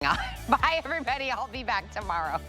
Bye, everybody. I'll be back tomorrow.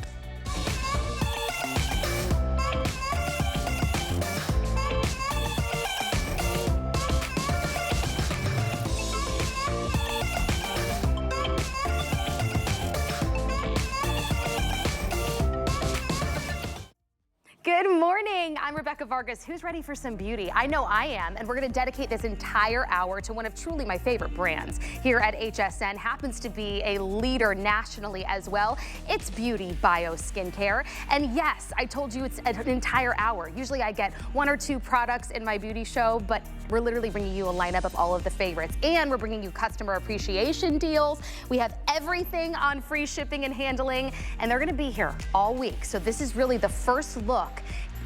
Good morning. I'm Rebecca Vargas. Who's ready for some beauty? I know I am, and we're going to dedicate this entire hour to one of truly my favorite brands here at HSN. Happens to be a leader nationally as well. It's Beauty Bio Skincare. And yes, I told you it's an entire hour. Usually I get one or two products in my beauty show, but we're literally bringing you a lineup of all of the favorites. And we're bringing you customer appreciation deals. We have everything on free shipping and handling, and they're going to be here all week. So this is really the first look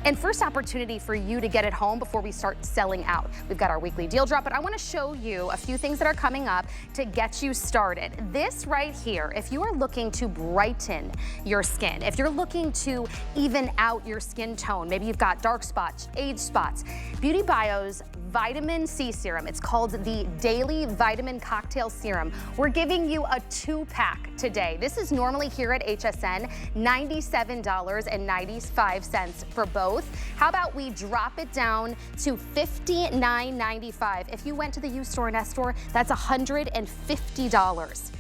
and first opportunity for you to get it home before we start selling out. We've got our weekly deal drop, but I want to show you a few things that are coming up to get you started. This right here, if you are looking to brighten your skin, if you're looking to even out your skin tone, maybe you've got dark spots, age spots, Beauty Bio's Vitamin C Serum. It's called the Daily Vitamin Cocktail Serum. We're giving you a 2-pack today. This is normally here at HSN, $97.95 for both. How about we drop it down to $59.95? If you went to the U store and S store, that's $150.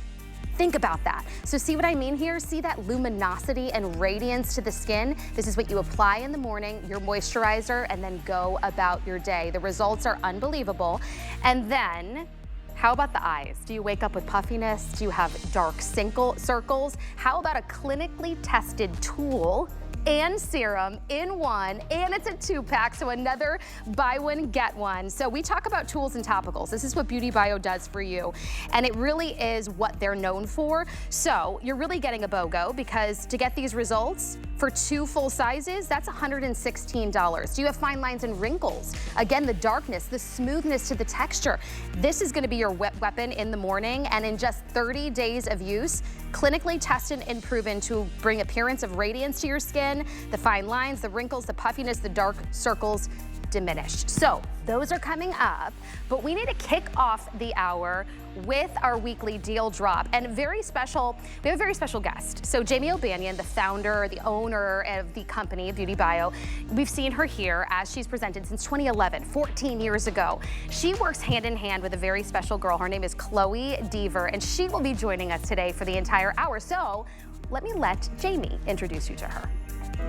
Think about that. So see what I mean here? See that luminosity and radiance to the skin? This is what you apply in the morning, your moisturizer, and then go about your day. The results are unbelievable. And then, how about the eyes? Do you wake up with puffiness? Do you have dark circles? How about a clinically tested tool and serum in one, and it's a 2-pack, so another buy one, get one. So we talk about tools and topicals. This is what Beauty Bio does for you, and it really is what they're known for. So you're really getting a BOGO, because to get these results for 2 full sizes, that's $116. Do you have fine lines and wrinkles? Again, the darkness, the smoothness to the texture. This is gonna be your weapon in the morning, and in just 30 days of use, clinically tested and proven to bring appearance of radiance to your skin, the fine lines, the wrinkles, the puffiness, the dark circles diminished. So those are coming up, but we need to kick off the hour with our weekly deal drop, and we have a very special guest. So Jamie O'Banion, the founder, the owner of the company Beauty Bio, we've seen her here as she's presented since 2011, 14 years ago. She works hand in hand with a very special girl. Her name is Chloe Deaver, and she will be joining us today for the entire hour. So let me let Jamie introduce you to her.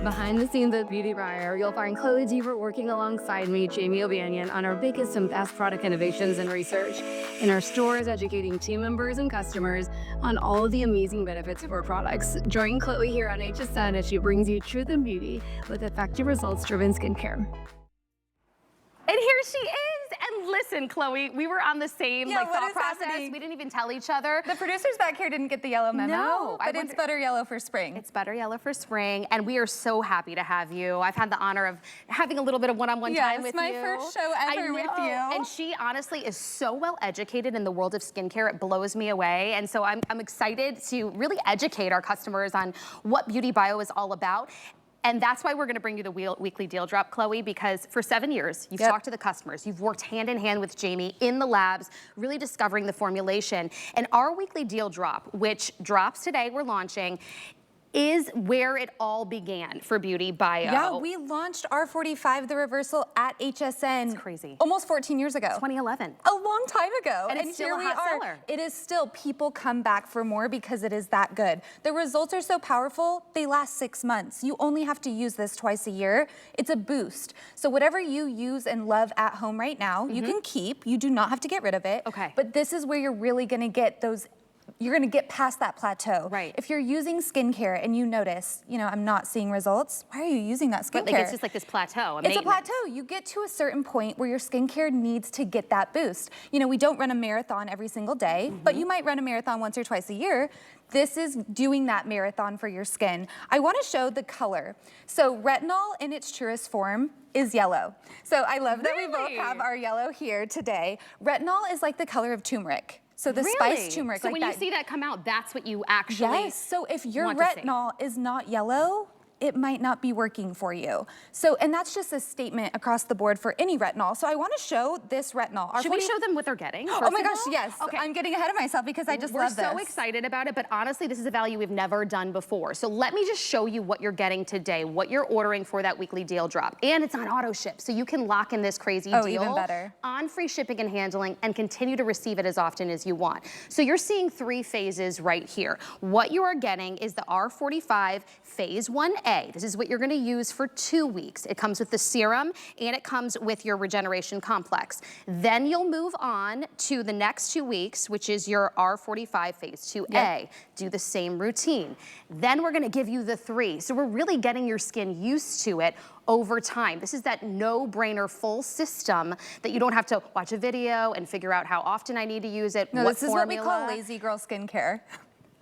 Behind the scenes at Beauty Bio, you'll find Chloe Deaver working alongside me, Jamie O'Banion, on our biggest and best product innovations and research. In our stores, educating team members and customers on all of the amazing benefits of our products. Join Chloe here on HSN as she brings you truth and beauty with effective results-driven skincare. And here she is. And listen, Chloe, we were on the same thought process. Happening? We didn't even tell each other. The producers back here didn't get the yellow memo, No, but it's better yellow for spring. It's better yellow for spring, and we are so happy to have you. I've had the honor of having a little bit of one-on-one time with you. Yes, my first show ever with you. And she honestly is so well educated in the world of skincare, it blows me away. And so I'm excited to really educate our customers on what Beauty Bio is all about. And that's why we're gonna bring you the weekly deal drop, Chloe, because for 7 years, you've talked to the customers, you've worked hand in hand with Jamie in the labs, really discovering the formulation. And our weekly deal drop, which drops today, we're launching, is where it all began for Beauty Bio. Yeah, we launched R45, the reversal, at HSN. It's crazy. Almost 14 years ago. 2011. A long time ago. And it's still here a hot we are. seller. It is still, people come back for more because it is that good. The results are so powerful, they last 6 months. You only have to use this twice a year. It's a boost. So whatever you use and love at home right now, you can keep. You do not have to get rid of it. Okay. But this is where you're really gonna get those, you're gonna get past that plateau. Right. If you're using skincare and you notice, you know, I'm not seeing results, why are you using that skincare? But like, it's just like this plateau. It's a plateau. You get to a certain point where your skincare needs to get that boost. You know, we don't run a marathon every single day, but you might run a marathon once or twice a year. This is doing that marathon for your skin. I wanna show the color. So retinol in its truest form is yellow. So I love that we both have our yellow here today. Retinol is like the color of turmeric. So the spice turmeric, so like when that. you see that come out, that's what you actually Yes, so if your retinol is not yellow, it might not be working for you. So, and that's just a statement across the board for any retinol. So I want to show this retinol. Should we show them what they're getting? Oh my gosh, yes. Okay. I'm getting ahead of myself because I just love this. We're so excited about it, but honestly, this is a value we've never done before. So let me just show you what you're getting today, what you're ordering for that weekly deal drop. And it's on auto ship, so you can lock in this crazy deal even better. on free shipping and handling and continue to receive it as often as you want. So you're seeing 3 phases right here. What you are getting is the R45 phase 1A. This is what you're gonna use for 2 weeks. It comes with the serum and it comes with your regeneration complex. Then you'll move on to the next 2 weeks, which is your R45 phase 2A. Yep. Do the same routine. Then we're gonna give you the 3. So we're really getting your skin used to it over time. This is that no-brainer full system that you don't have to watch a video and figure out how often I need to use it, No, what this is formula. what we call lazy girl skincare.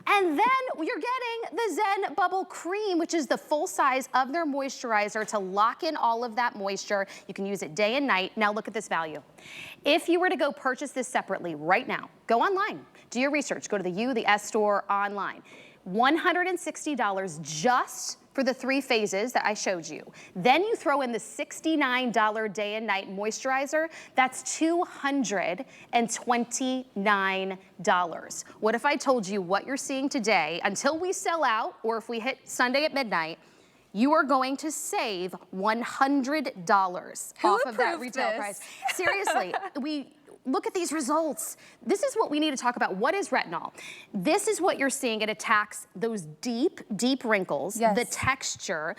And then you're getting the Zen Bubble Cream, which is the full size of their moisturizer to lock in all of that moisture. You can use it day and night. Now look at this value. If you were to go purchase this separately right now, go online, do your research, go to the the S store online. $160 just for the 3 phases that I showed you. Then you throw in the $69 day and night moisturizer, that's $229. What if I told you what you're seeing today until we sell out, or if we hit Sunday at midnight, you are going to save $100 off of that retail price. Seriously, look at these results. This is what we need to talk about. What is retinol? This is what you're seeing. It attacks those deep, deep wrinkles, the texture.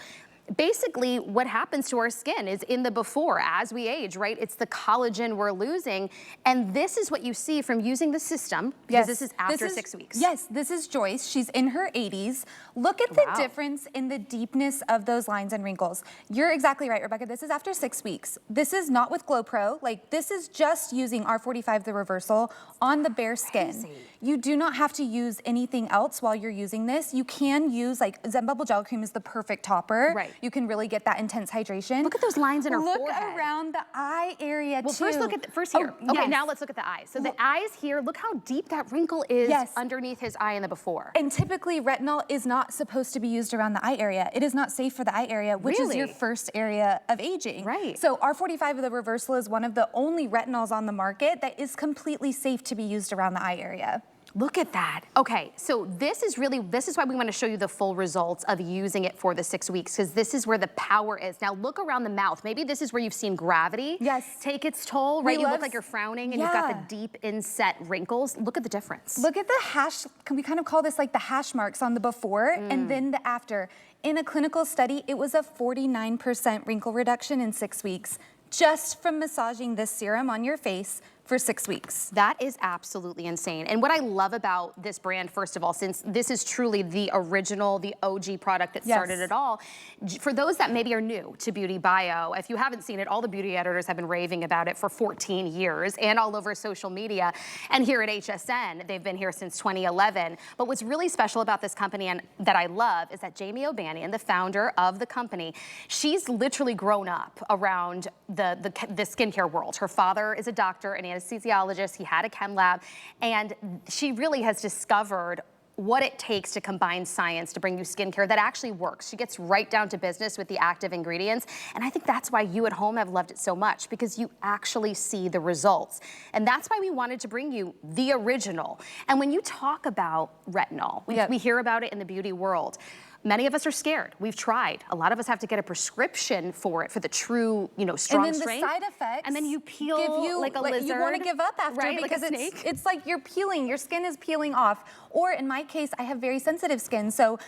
Basically, what happens to our skin is in the before, as we age, right? It's the collagen we're losing. And this is what you see from using the system, because this is after 6 weeks. Yes, this is Joyce. She's in her 80s. Look at the difference in the deepness of those lines and wrinkles. You're exactly right, Rebecca. This is after 6 weeks. This is not with Glow Pro. Like, this is just using R45, the reversal, on the bare skin. You do not have to use anything else while you're using this. You can use, like, Zen Bubble Gel Cream is the perfect topper. Right. You can really get that intense hydration. Look at those lines in her forehead. Look around the eye area, too. Well, first look at here. Okay, now let's look at the eyes. So the eyes here, look how deep that wrinkle is underneath his eye in the before. And typically, retinol is not supposed to be used around the eye area. It is not safe for the eye area, which is your first area of aging. Right. So R45, the reversal, is one of the only retinols on the market that is completely safe to be used around the eye area. Look at that. Okay, so this is why we want to show you the full results of using it for the 6 weeks, because this is where the power is. Now look around the mouth. Maybe this is where you've seen gravity take its toll, right? You look like you're frowning and you've got the deep inset wrinkles. Look at the difference. Look at the hash, we kind of call this like the hash marks on the before and then the after. In a clinical study, it was a 49% wrinkle reduction in 6 weeks, just from massaging this serum on your face for 6 weeks. That is absolutely insane. And what I love about this brand, first of all, since this is truly the original, the OG product that started it all, for those that maybe are new to Beauty Bio, if you haven't seen it, all the beauty editors have been raving about it for 14 years and all over social media. And here at HSN, they've been here since 2011. But what's really special about this company and that I love is that Jamie O'Banion, the founder of the company, she's literally grown up around the skincare world. Her father is a doctor and anesthesiologist. He had a chem lab, and she really has discovered what it takes to combine science to bring you skincare that actually works. She gets right down to business with the active ingredients, and I think that's why you at home have loved it so much, because you actually see the results. And that's why we wanted to bring you the original. And when you talk about retinol, we hear about it in the beauty world. Many of us are scared. We've tried. A lot of us have to get a prescription for it, for the true, strong strength. And then the side effects. And then you peel like a lizard. You want to give up after, right? because like a snake. It's like you're peeling. Your skin is peeling off. Or in my case, I have very sensitive skin, so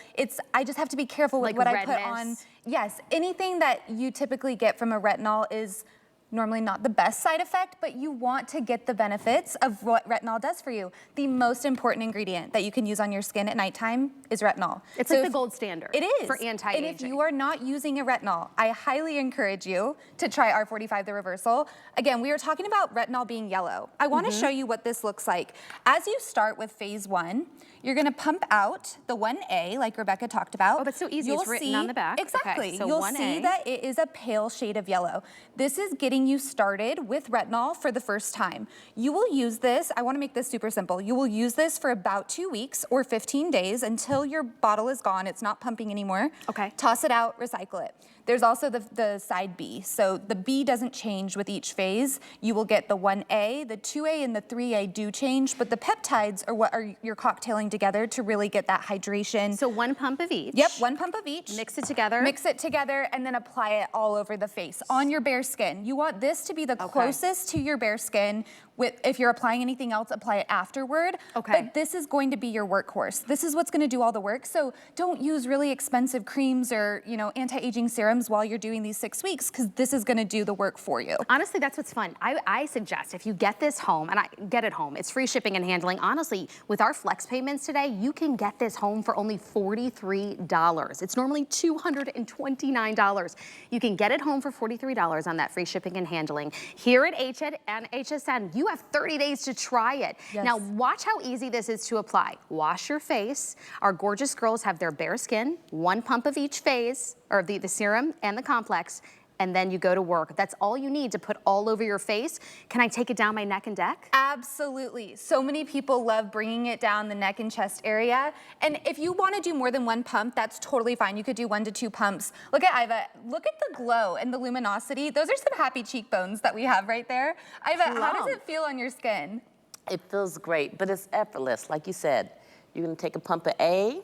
I just have to be careful with what redness. I put on. Yes, anything that you typically get from a retinol is normally not the best side effect, but you want to get the benefits of what retinol does for you. The most important ingredient that you can use on your skin at nighttime is retinol. It's like the gold standard. It is. For anti-aging. And if you are not using a retinol, I highly encourage you to try R45, the reversal. Again, we were talking about retinol being yellow. I want to show you what this looks like. As you start with phase 1, you're going to pump out the 1A, like Rebecca talked about. Oh, that's so easy. It's written on the back. Exactly. Okay, so You'll 1A. see that it is a pale shade of yellow. This is getting getting you started with retinol for the first time. You will use this, I wanna make this super simple. You will use this for about 2 weeks or 15 days until your bottle is gone, it's not pumping anymore. Okay. Toss it out, recycle it. There's also the side B. So the B doesn't change with each phase. You will get the 1A, the 2A, and the 3A do change, but the peptides are what you're cocktailing together to really get that hydration. So 1 pump of each. Yep, 1 pump of each. Mix it together. Mix it together and then apply it all over the face, on your bare skin. You want this to be the closest to your bare skin. If you're applying anything else, apply it afterward. Okay. But this is going to be your workhorse. This is what's gonna do all the work. So don't use really expensive creams or anti-aging serums while you're doing these 6 weeks, because this is gonna do the work for you. Honestly, that's what's fun. I suggest if you get this home, and I get it home, it's free shipping and handling. Honestly, with our flex payments today, you can get this home for only $43. It's normally $229. You can get it home for $43 on that free shipping and handling. Here at HSN, you have 30 days to try it. Yes. Now watch how easy this is to apply. Wash your face. Our gorgeous girls have their bare skin, 1 pump of each phase, or the serum and the complex, and then you go to work. That's all you need to put all over your face. Can I take it down my neck and neck? Absolutely. So many people love bringing it down the neck and chest area. And if you want to do more than 1 pump, that's totally fine. You could do 1 to 2 pumps. Look at Iva. Look at the glow and the luminosity. Those are some happy cheekbones that we have right there. Iva, how does it feel on your skin? It feels great, but it's effortless. Like you said, you're going to take a pump of A,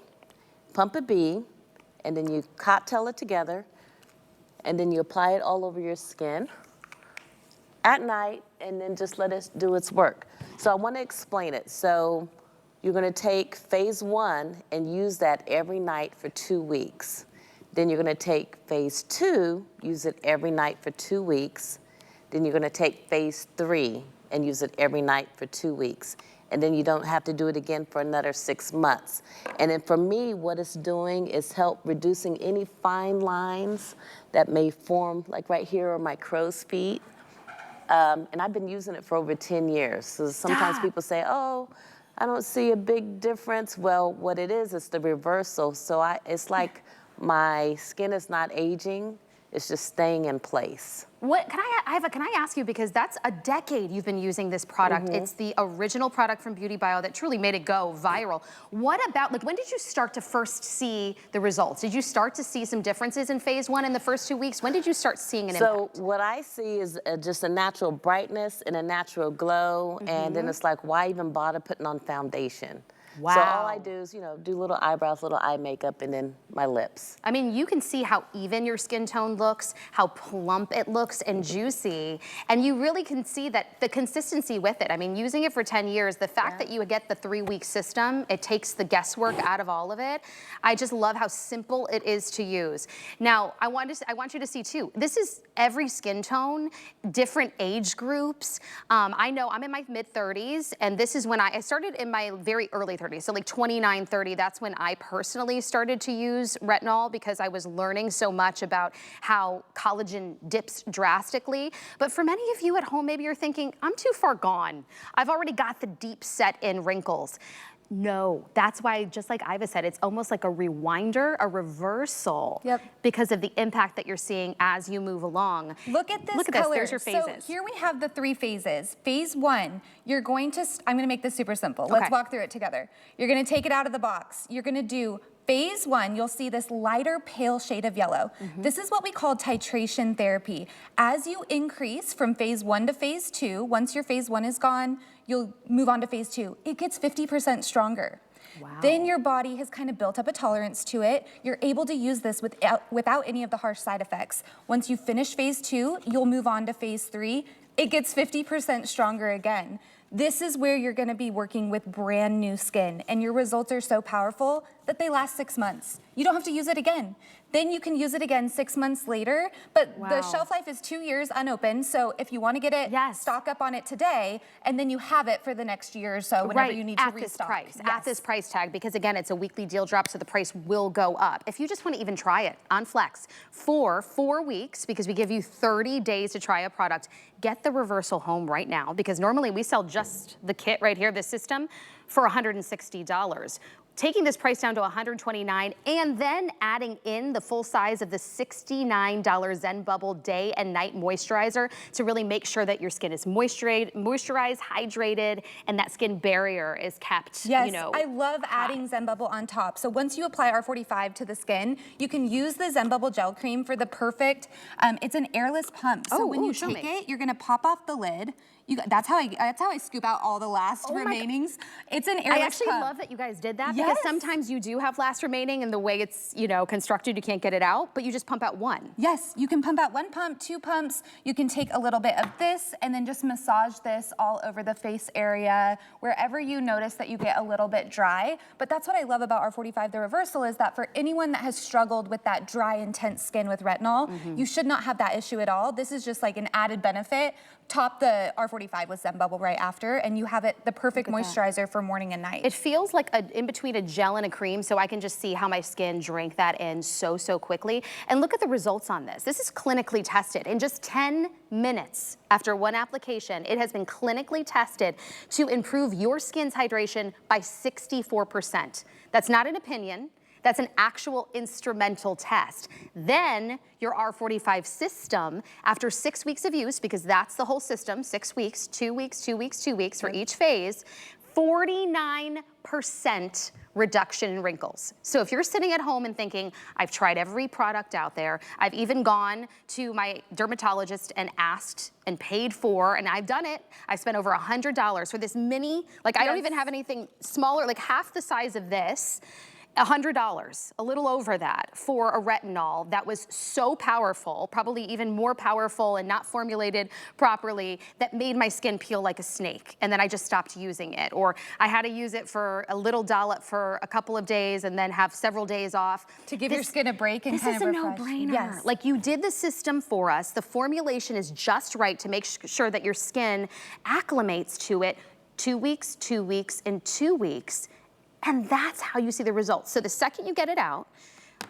pump of B, and then you cocktail it together, and then you apply it all over your skin at night, and then just let it do its work. So I want to explain it. So you're going to take phase 1 and use that every night for 2 weeks. Then you're going to take phase 2, use it every night for 2 weeks. Then you're going to take phase 3 and use it every night for 2 weeks. And then you don't have to do it again for another 6 months. And then for me, what it's doing is help reducing any fine lines that may form, like right here are my crow's feet. And I've been using it for over 10 years. So sometimes people say, oh, I don't see a big difference. Well, what it is the reversal. So it's like my skin is not aging, it's just staying in place. What can I ask you, because that's a decade you've been using this product. It's the original product from Beauty Bio that truly made it go viral. What about, like, when did you start to first see the results? Did you start to see some differences in phase 1 in the first 2 weeks? When did you start seeing an impact? So what I see is just a natural brightness and a natural glow, and then it's like, why even bother putting on foundation? Wow. So all I do is, do little eyebrows, little eye makeup, and then my lips. I mean, you can see how even your skin tone looks, how plump it looks and juicy, and you really can see that the consistency with it. I mean, using it for 10 years, the fact that you get the 3-week system, it takes the guesswork out of all of it. I just love how simple it is to use. Now, I want you to see too, this is every skin tone, different age groups. I know I'm in my mid-30s, and this is when I started in my very early 30s, so like 29, 30, that's when I personally started to use retinol, because I was learning so much about how collagen dips drastically. But for many of you at home, maybe you're thinking, I'm too far gone. I've already got the deep set in wrinkles. No, that's why, just like Iva said, it's almost like a rewinder, a reversal, because of the impact that you're seeing as you move along. Look at this Look at color. this, there's your phases. So here we have the 3 phases. Phase 1, you're going to, I'm gonna make this super simple. Let's walk through it together. You're gonna take it out of the box. You're gonna do phase 1, you'll see this lighter pale shade of yellow. This is what we call titration therapy. As you increase from phase 1 to phase 2, once your phase 1 is gone, you'll move on to phase 2. It gets 50% stronger. Wow. Then your body has kind of built up a tolerance to it. You're able to use this without any of the harsh side effects. Once you finish phase 2, you'll move on to phase 3. It gets 50% stronger again. This is where you're gonna be working with brand new skin, and your results are so powerful that they last 6 months. You don't have to use it again. Then you can use it again 6 months later, but the shelf life is 2 years unopened, so if you wanna get it, stock up on it today, and then you have it for the next year or so whenever you need to restock. At this price tag, because again, it's a weekly deal drop, so the price will go up. If you just wanna even try it on Flex for 4 weeks, because we give you 30 days to try a product, get the reversal home right now, because normally we sell just the kit right here, this system, for $160. taking this price down to $129 and then adding in the full size of the $69 Zen Bubble Day and Night Moisturizer to really make sure that your skin is moisturized, hydrated, and that skin barrier is kept, yes, you know. I love adding Zen Bubble on top. So once you apply R45 to the skin, you can use the Zen Bubble gel cream for the perfect, it's an airless pump. So when you take it, you're gonna pop off the lid. That's how I scoop out all the last remainings. It's an airless pump. I actually love that you guys did that because sometimes you do have last remaining and the way it's, you know, constructed, you can't get it out, but you just pump out one. Yes, you can pump out one pump, 2 pumps. You can take a little bit of this and then just massage this all over the face area, wherever you notice that you get a little bit dry. But that's what I love about R45 the Reversal is that for anyone that has struggled with that dry, intense skin with retinol, you should not have that issue at all. This is just like an added benefit. Top the R45 with Zen Bubble right after, and you have the perfect moisturizer for morning and night. It feels like in between a gel and a cream, so I can just see how my skin drank that in so quickly. And look at the results on this. This is clinically tested. In just 10 minutes after one application, it has been clinically tested to improve your skin's hydration by 64%. That's not an opinion. That's an actual instrumental test. Then your R45 system, after 6 weeks of use, because that's the whole system, 6 weeks, 2 weeks, 2 weeks, 2 weeks for each phase, 49% reduction in wrinkles. So if you're sitting at home and thinking, I've tried every product out there, I've even gone to my dermatologist and asked and paid for, and I've done it. I spent over $100 for this mini, like I don't even have anything smaller, like half the size of this. $100, a little over that, for a retinol that was so powerful, probably even more powerful and not formulated properly, that made my skin peel like a snake. And then I just stopped using it. Or I had to use it for a little dollop for a couple of days and then have several days off. To give your skin a break and kind of refresh. This is a no-brainer. Yes. Like, you did the system for us. The formulation is just right to make sure that your skin acclimates to it. 2 weeks, 2 weeks, and 2 weeks. And that's how you see the results. So the second you get it out,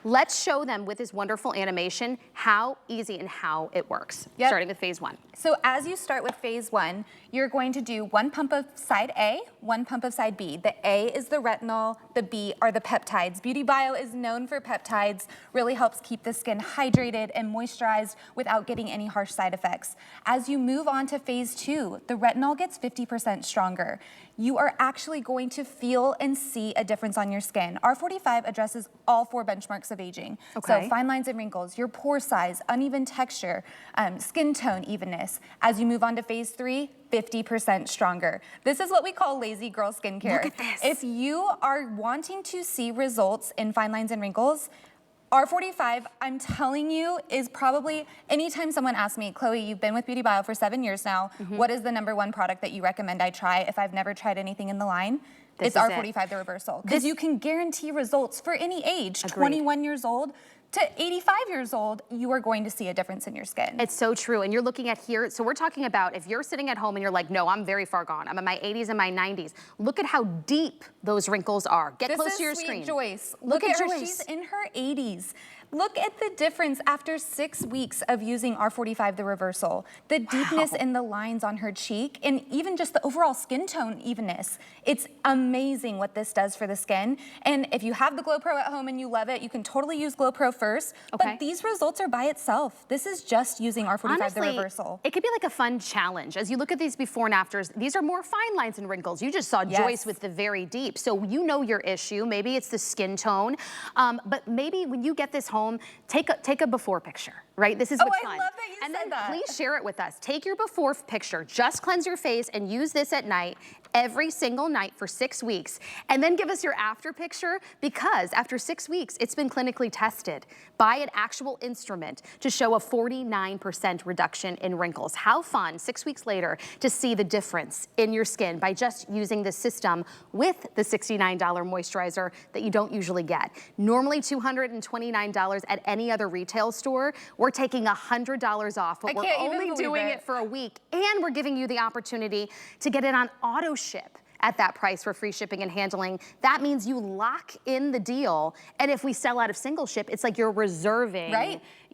let's show them with this wonderful animation how easy and how it works, starting with phase 1. So as you start with phase 1, you're going to do 1 pump of side A, 1 pump of side B. The A is the retinol, the B are the peptides. Beauty Bio is known for peptides, really helps keep the skin hydrated and moisturized without getting any harsh side effects. As you move on to phase 2, the retinol gets 50% stronger. You are actually going to feel and see a difference on your skin. R45 addresses all 4 benchmarks of aging. So fine lines and wrinkles, your pore size, uneven texture, skin tone evenness. As you move on to phase 3, 50% stronger. This is what we call lazy girl skincare. Look at this. If you are wanting to see results in fine lines and wrinkles, R45, I'm telling you, is probably, anytime someone asks me, Chloe, you've been with Beauty Bio for 7 years now, what is the #1 product that you recommend I try if I've never tried anything in the line? It's R45 the Reversal. Because you can guarantee results for any age, 21 years old to 85 years old, you are going to see a difference in your skin. It's so true. And you're looking at here, so we're talking about if you're sitting at home and you're like, no, I'm very far gone. I'm in my 80s and my 90s. Look at how deep those wrinkles are. Get close to your screen. This is Sweet Joyce. Look at her, she's in her 80s. Look at the difference after 6 weeks of using R45 the Reversal. The deepness in the lines on her cheek and even just the overall skin tone evenness. It's amazing what this does for the skin. And if you have the Glow Pro at home and you love it, you can totally use Glow Pro first. But these results are by itself. This is just using R45 the Reversal. It could be like a fun challenge. As you look at these before and afters, these are more fine lines and wrinkles. You just saw Joyce with the very deep. So you know your issue. Maybe it's the skin tone. But maybe when you get this home, take a before picture, right? This is what's fun. I love that you said that. Please share it with us. Take your before picture, just cleanse your face and use this at night, every single night for 6 weeks. And then give us your after picture, because after 6 weeks, it's been clinically tested by an actual instrument to show a 49% reduction in wrinkles. How fun, 6 weeks later, to see the difference in your skin by just using the system with the $69 moisturizer that you don't usually get. Normally $229 at any other retail store. We're taking $100 off, but we're only doing it for a week, and we're giving you the opportunity to get it on auto ship at that price for free shipping and handling. That means you lock in the deal, and if we sell out of single ship, it's like you're reserving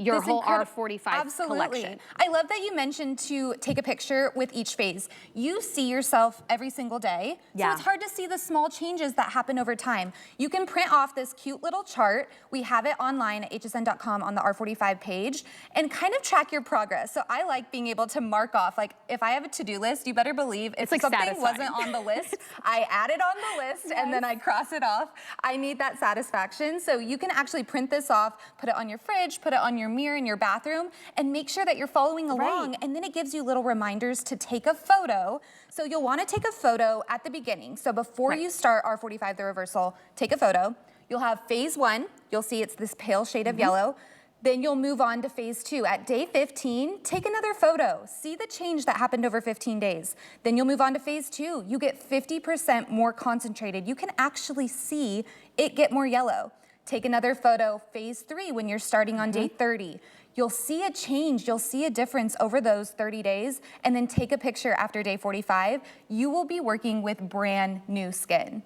your this whole R45 Absolutely. collection. I love that you mentioned to take a picture with each phase. You see yourself every single day, so it's hard to see the small changes that happen over time. You can print off this cute little chart. We have it online at hsn.com on the R45 page, and kind of track your progress. So I like being able to mark off, like if I have a to-do list, you better believe if like something satisfying. wasn't on the list, I add it on the list and then I cross it off. I need that satisfaction. So you can actually print this off, put it on your fridge, put it on your mirror in your bathroom, and make sure that you're following along. And then it gives you little reminders to take a photo. So you'll want to take a photo at the beginning. So before you start R45 the reversal, take a photo. You'll have phase 1. You'll see it's this pale shade of yellow. Then you'll move on to phase 2. At day 15, take another photo. See the change that happened over 15 days. Then you'll move on to phase 2. You get 50% more concentrated. You can actually see it get more yellow. Take another photo, phase 3, when you're starting on day 30. You'll see a change, you'll see a difference over those 30 days, and then take a picture after day 45. You will be working with brand new skin.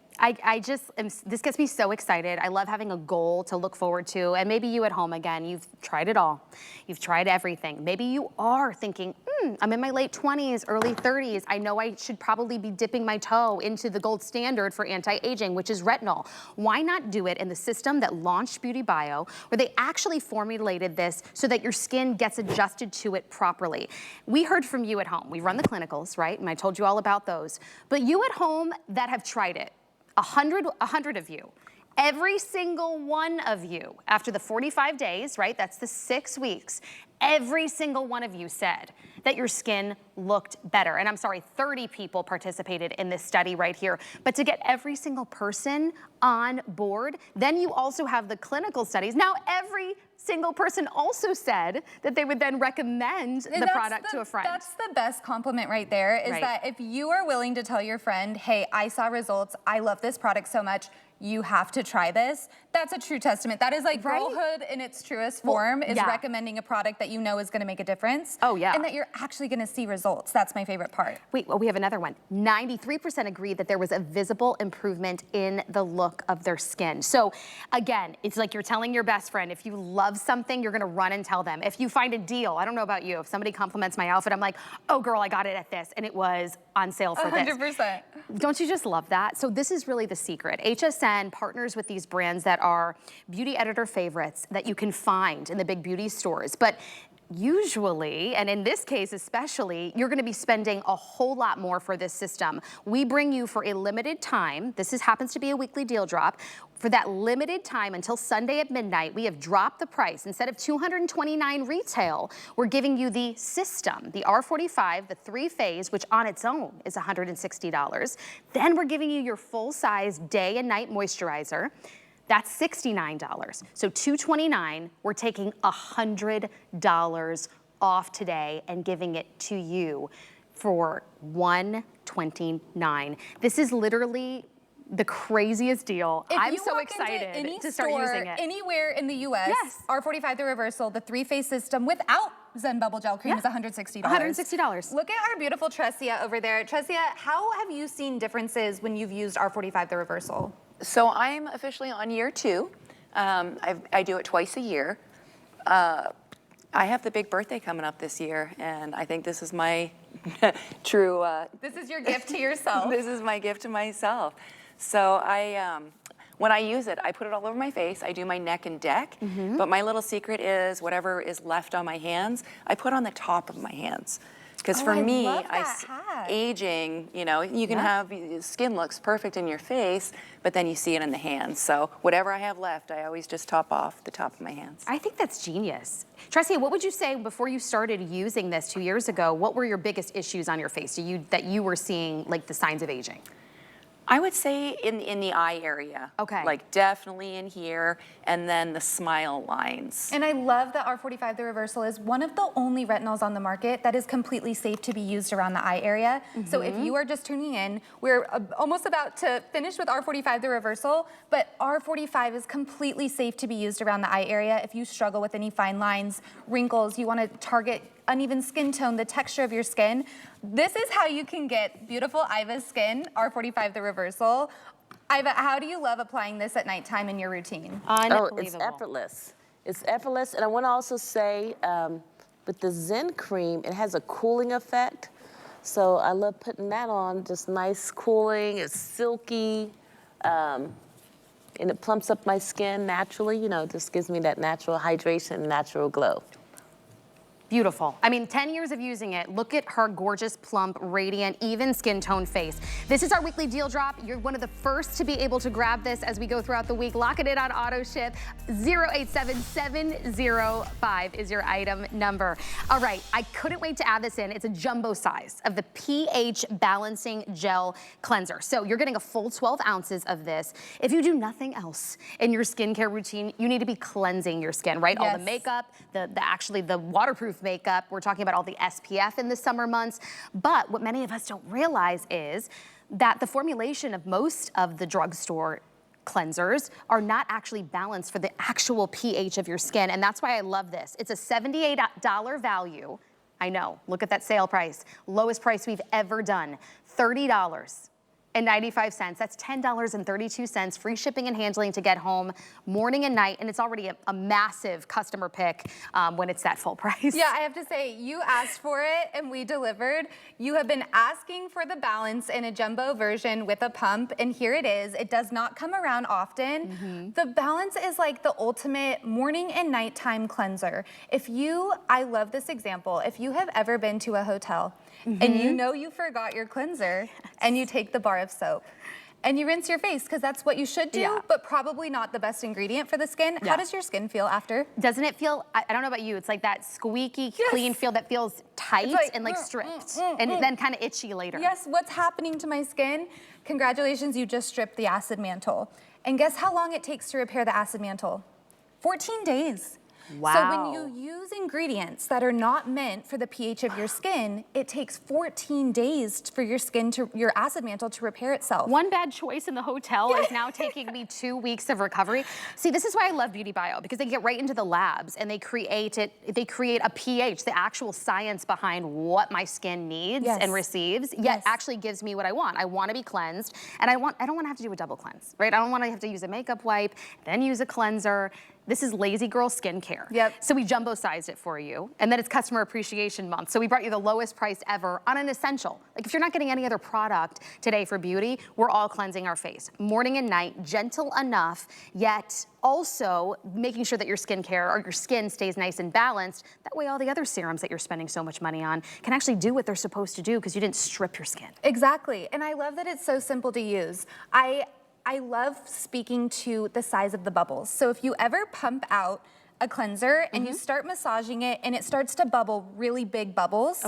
This gets me so excited. I love having a goal to look forward to. And maybe you at home, again, you've tried it all. You've tried everything. Maybe you are thinking, I'm in my late 20s, early 30s. I know I should probably be dipping my toe into the gold standard for anti-aging, which is retinol. Why not do it in the system that launched Beauty Bio, where they actually formulated this so that your skin gets adjusted to it properly? We heard from you at home. We run the clinicals, right? And I told you all about those. But you at home that have tried it, 100 of you, every single one of you, after the 45 days, right, that's the 6 weeks, every single one of you said that your skin looked better. And I'm sorry, 30 people participated in this study right here. But to get every single person on board, then you also have the clinical studies. Now, every single person also said that they would then recommend the product to a friend. That's the best compliment right there, is that if you are willing to tell your friend, hey, I saw results, I love this product so much, you have to try this. That's a true testament. That is like girlhood in its truest form, is recommending a product that you know is gonna make a difference. Oh yeah. And that you're actually gonna see results. That's my favorite part. Wait, well, we have another one. 93% agreed that there was a visible improvement in the look of their skin. So again, it's like you're telling your best friend, if you love something, you're gonna run and tell them. If you find a deal, I don't know about you, if somebody compliments my outfit, I'm like, oh girl, I got it at this, and it was on sale for 100%. Don't you just love that? So this is really the secret. HSN partners with these brands that are beauty editor favorites that you can find in the big beauty stores. But usually, and in this case especially, you're gonna be spending a whole lot more for this system. We bring you for a limited time, happens to be a weekly deal drop, for that limited time until Sunday at midnight, we have dropped the price. Instead of $229 retail, we're giving you the system, the R45, the 3-phase, which on its own is $160. Then we're giving you your full-size day and night moisturizer. That's $69. So $229, we're taking $100 off today and giving it to you for $129. This is literally the craziest deal. I'm so excited to start using it. Anywhere in the US, R45 the reversal, the 3-phase system without Zen Bubble Gel Cream is $160. $160. Look at our beautiful Tressia over there. Tressia, how have you seen differences when you've used R45 the reversal? So I'm officially on year 2. I do it twice a year. I have the big birthday coming up this year, and I think this is my true... this is your gift to yourself. This is my gift to myself. So when I use it, I put it all over my face. I do my neck and deck, but my little secret is whatever is left on my hands, I put on the top of my hands. Because for me, aging, you know, you can have, skin looks perfect in your face, but then you see it in the hands. So whatever I have left, I always just top off the top of my hands. I think that's genius. Tressia, what would you say before you started using this 2 years ago? What were your biggest issues on your face that you were seeing, like the signs of aging? I would say in the eye area. Okay. Like definitely in here, and then the smile lines. And I love that R45 the reversal is one of the only retinols on the market that is completely safe to be used around the eye area. So if you are just tuning in, we're almost about to finish with R45 the reversal, but R45 is completely safe to be used around the eye area. If you struggle with any fine lines, wrinkles, you want to target uneven skin tone, the texture of your skin, this is how you can get beautiful Iva's skin, R45 the reversal. Iva, how do you love applying this at nighttime in your routine? Oh, it's effortless. It's effortless, and I want to also say, with the Zen cream, it has a cooling effect. So I love putting that on, just nice cooling, it's silky, and it plumps up my skin naturally, you know, just gives me that natural hydration, natural glow. Beautiful. I mean, 10 years of using it. Look at her gorgeous, plump, radiant, even skin tone face. This is our weekly deal drop. You're one of the first to be able to grab this as we go throughout the week. Lock it in on auto ship. 087705 is your item number. All right, I couldn't wait to add this in. It's a jumbo size of the pH Balancing Gel Cleanser. So you're getting a full 12 ounces of this. If you do nothing else in your skincare routine, you need to be cleansing your skin, right? Yes. All the makeup, actually the waterproof makeup. We're talking about all the SPF in the summer months. But what many of us don't realize is that the formulation of most of the drugstore cleansers are not actually balanced for the actual pH of your skin. And that's why I love this. It's a $78 value. I know, look at that sale price. Lowest price we've ever done, $30.95. That's $10.32, free shipping and handling to get home morning and night, and it's already a massive customer pick when it's that full price. Yeah, I have to say, you asked for it and we delivered. You have been asking for the balance in a jumbo version with a pump, and here it is. It does not come around often. The balance is like the ultimate morning and nighttime cleanser. I love this example. If you have ever been to a hotel and you know you forgot your cleanser and you take the bar of soap and you rinse your face, because that's what you should do, but probably not the best ingredient for the skin. How does your skin feel after? Doesn't it feel, I don't know about you, it's like that squeaky clean feel that feels tight and like stripped and then kind of itchy later. Yes, what's happening to my skin? Congratulations, you just stripped the acid mantle. And guess how long it takes to repair the acid mantle? 14 days. Wow. So when you use ingredients that are not meant for the pH of your skin, it takes 14 days for your acid mantle to repair itself. One bad choice in the hotel is now taking me 2 weeks of recovery. See, this is why I love Beauty Bio, because they get right into the labs and they create a pH, the actual science behind what my skin needs and receives, yet actually gives me what I want. I want to be cleansed, and I don't want to have to do a double cleanse, right? I don't want to have to use a makeup wipe, then use a cleanser. This is Lazy Girl skincare. So we jumbo sized it for you, and then it's Customer Appreciation Month. So we brought you the lowest price ever on an essential. Like if you're not getting any other product today for beauty, we're all cleansing our face. Morning and night, gentle enough, yet also making sure that your skincare or your skin stays nice and balanced. That way all the other serums that you're spending so much money on can actually do what they're supposed to do because you didn't strip your skin. Exactly, and I love that it's so simple to use. I love speaking to the size of the bubbles. So if you ever pump out a cleanser and you start massaging it and it starts to bubble really big bubbles,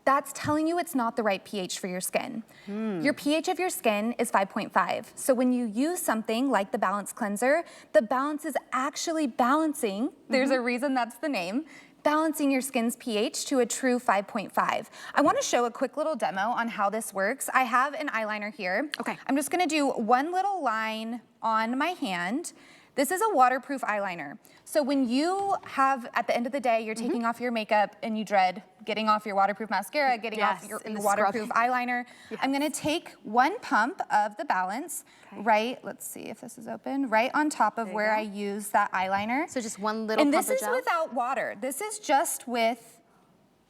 that's telling you it's not the right pH for your skin. Your pH of your skin is 5.5. So when you use something like the Balance Cleanser, the balance is actually balancing, there's a reason that's the name, balancing your skin's pH to a true 5.5. I want to show a quick little demo on how this works. I have an eyeliner here. I'm just going to do one little line on my hand. This is a waterproof eyeliner. So when you have, at the end of the day, you're taking off your makeup and you dread getting off your waterproof mascara, getting off your waterproof eyeliner, I'm gonna take one pump of the Balance, right, let's see if this is open, right on top of where I use that eyeliner. So just one little pump of gel? And this is without water. This is just with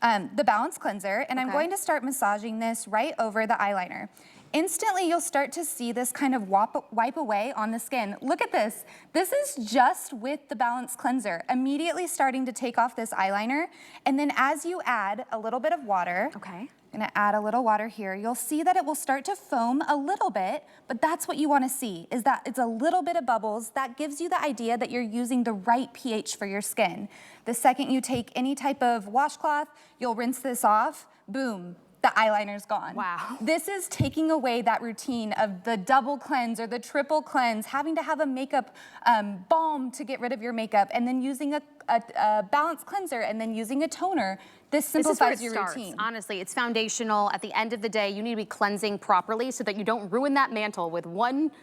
the Balance Cleanser, and I'm going to start massaging this right over the eyeliner. Instantly, you'll start to see this kind of wipe away on the skin. Look at this. This is just with the Balance Cleanser. Immediately starting to take off this eyeliner. And then as you add a little bit of water, I'm gonna add a little water here, you'll see that it will start to foam a little bit, but that's what you wanna see, is that it's a little bit of bubbles. That gives you the idea that you're using the right pH for your skin. The second you take any type of washcloth, you'll rinse this off, boom. The eyeliner's gone. Wow. This is taking away that routine of the double cleanse or the triple cleanse, having to have a makeup balm to get rid of your makeup, and then using a Balance Cleanser, and then using a toner This This is where it simplifies your starts. routine. Honestly, it's foundational. At the end of the day, you need to be cleansing properly so that you don't ruin that mantle with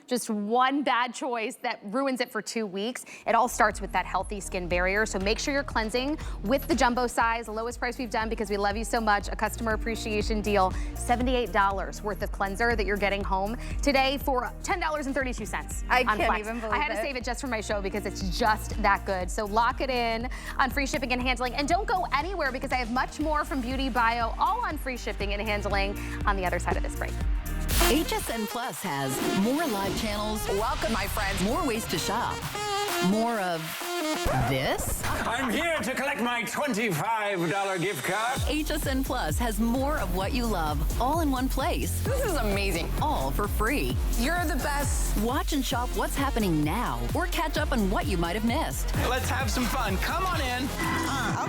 just one bad choice that ruins it for 2 weeks. It all starts with that healthy skin barrier. So make sure you're cleansing with the jumbo size, the lowest price we've done because we love you so much. A customer appreciation deal, $78 worth of cleanser that you're getting home today for $10.32 I on can't Flex. even believe I had to it. save it just for my show because it's just that good. So lock it in on free shipping and handling. And don't go anywhere because I have much more from Beauty Bio, all on free shipping and handling on the other side of this break. HSN Plus has more live channels. Welcome, my friends. More ways to shop. More of this. I'm here to collect my $25 gift card. HSN Plus has more of what you love, all in one place. This is amazing. All for free. You're the best. Watch and shop what's happening now, or catch up on what you might have missed. Let's have some fun. Come on in.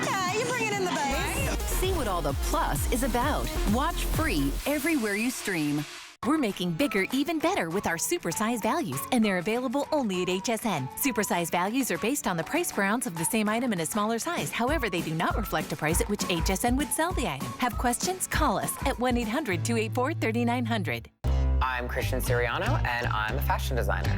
Okay, you're bringing in the bass. See what all the plus is about. Watch free everywhere you stream. We're making bigger even better with our supersize values, and they're available only at HSN. Supersize values are based on the price per ounce of the same item in a smaller size. However, they do not reflect a price at which HSN would sell the item. Have questions? Call us at 1-800-284-3900. I'm Christian Siriano, and I'm a fashion designer.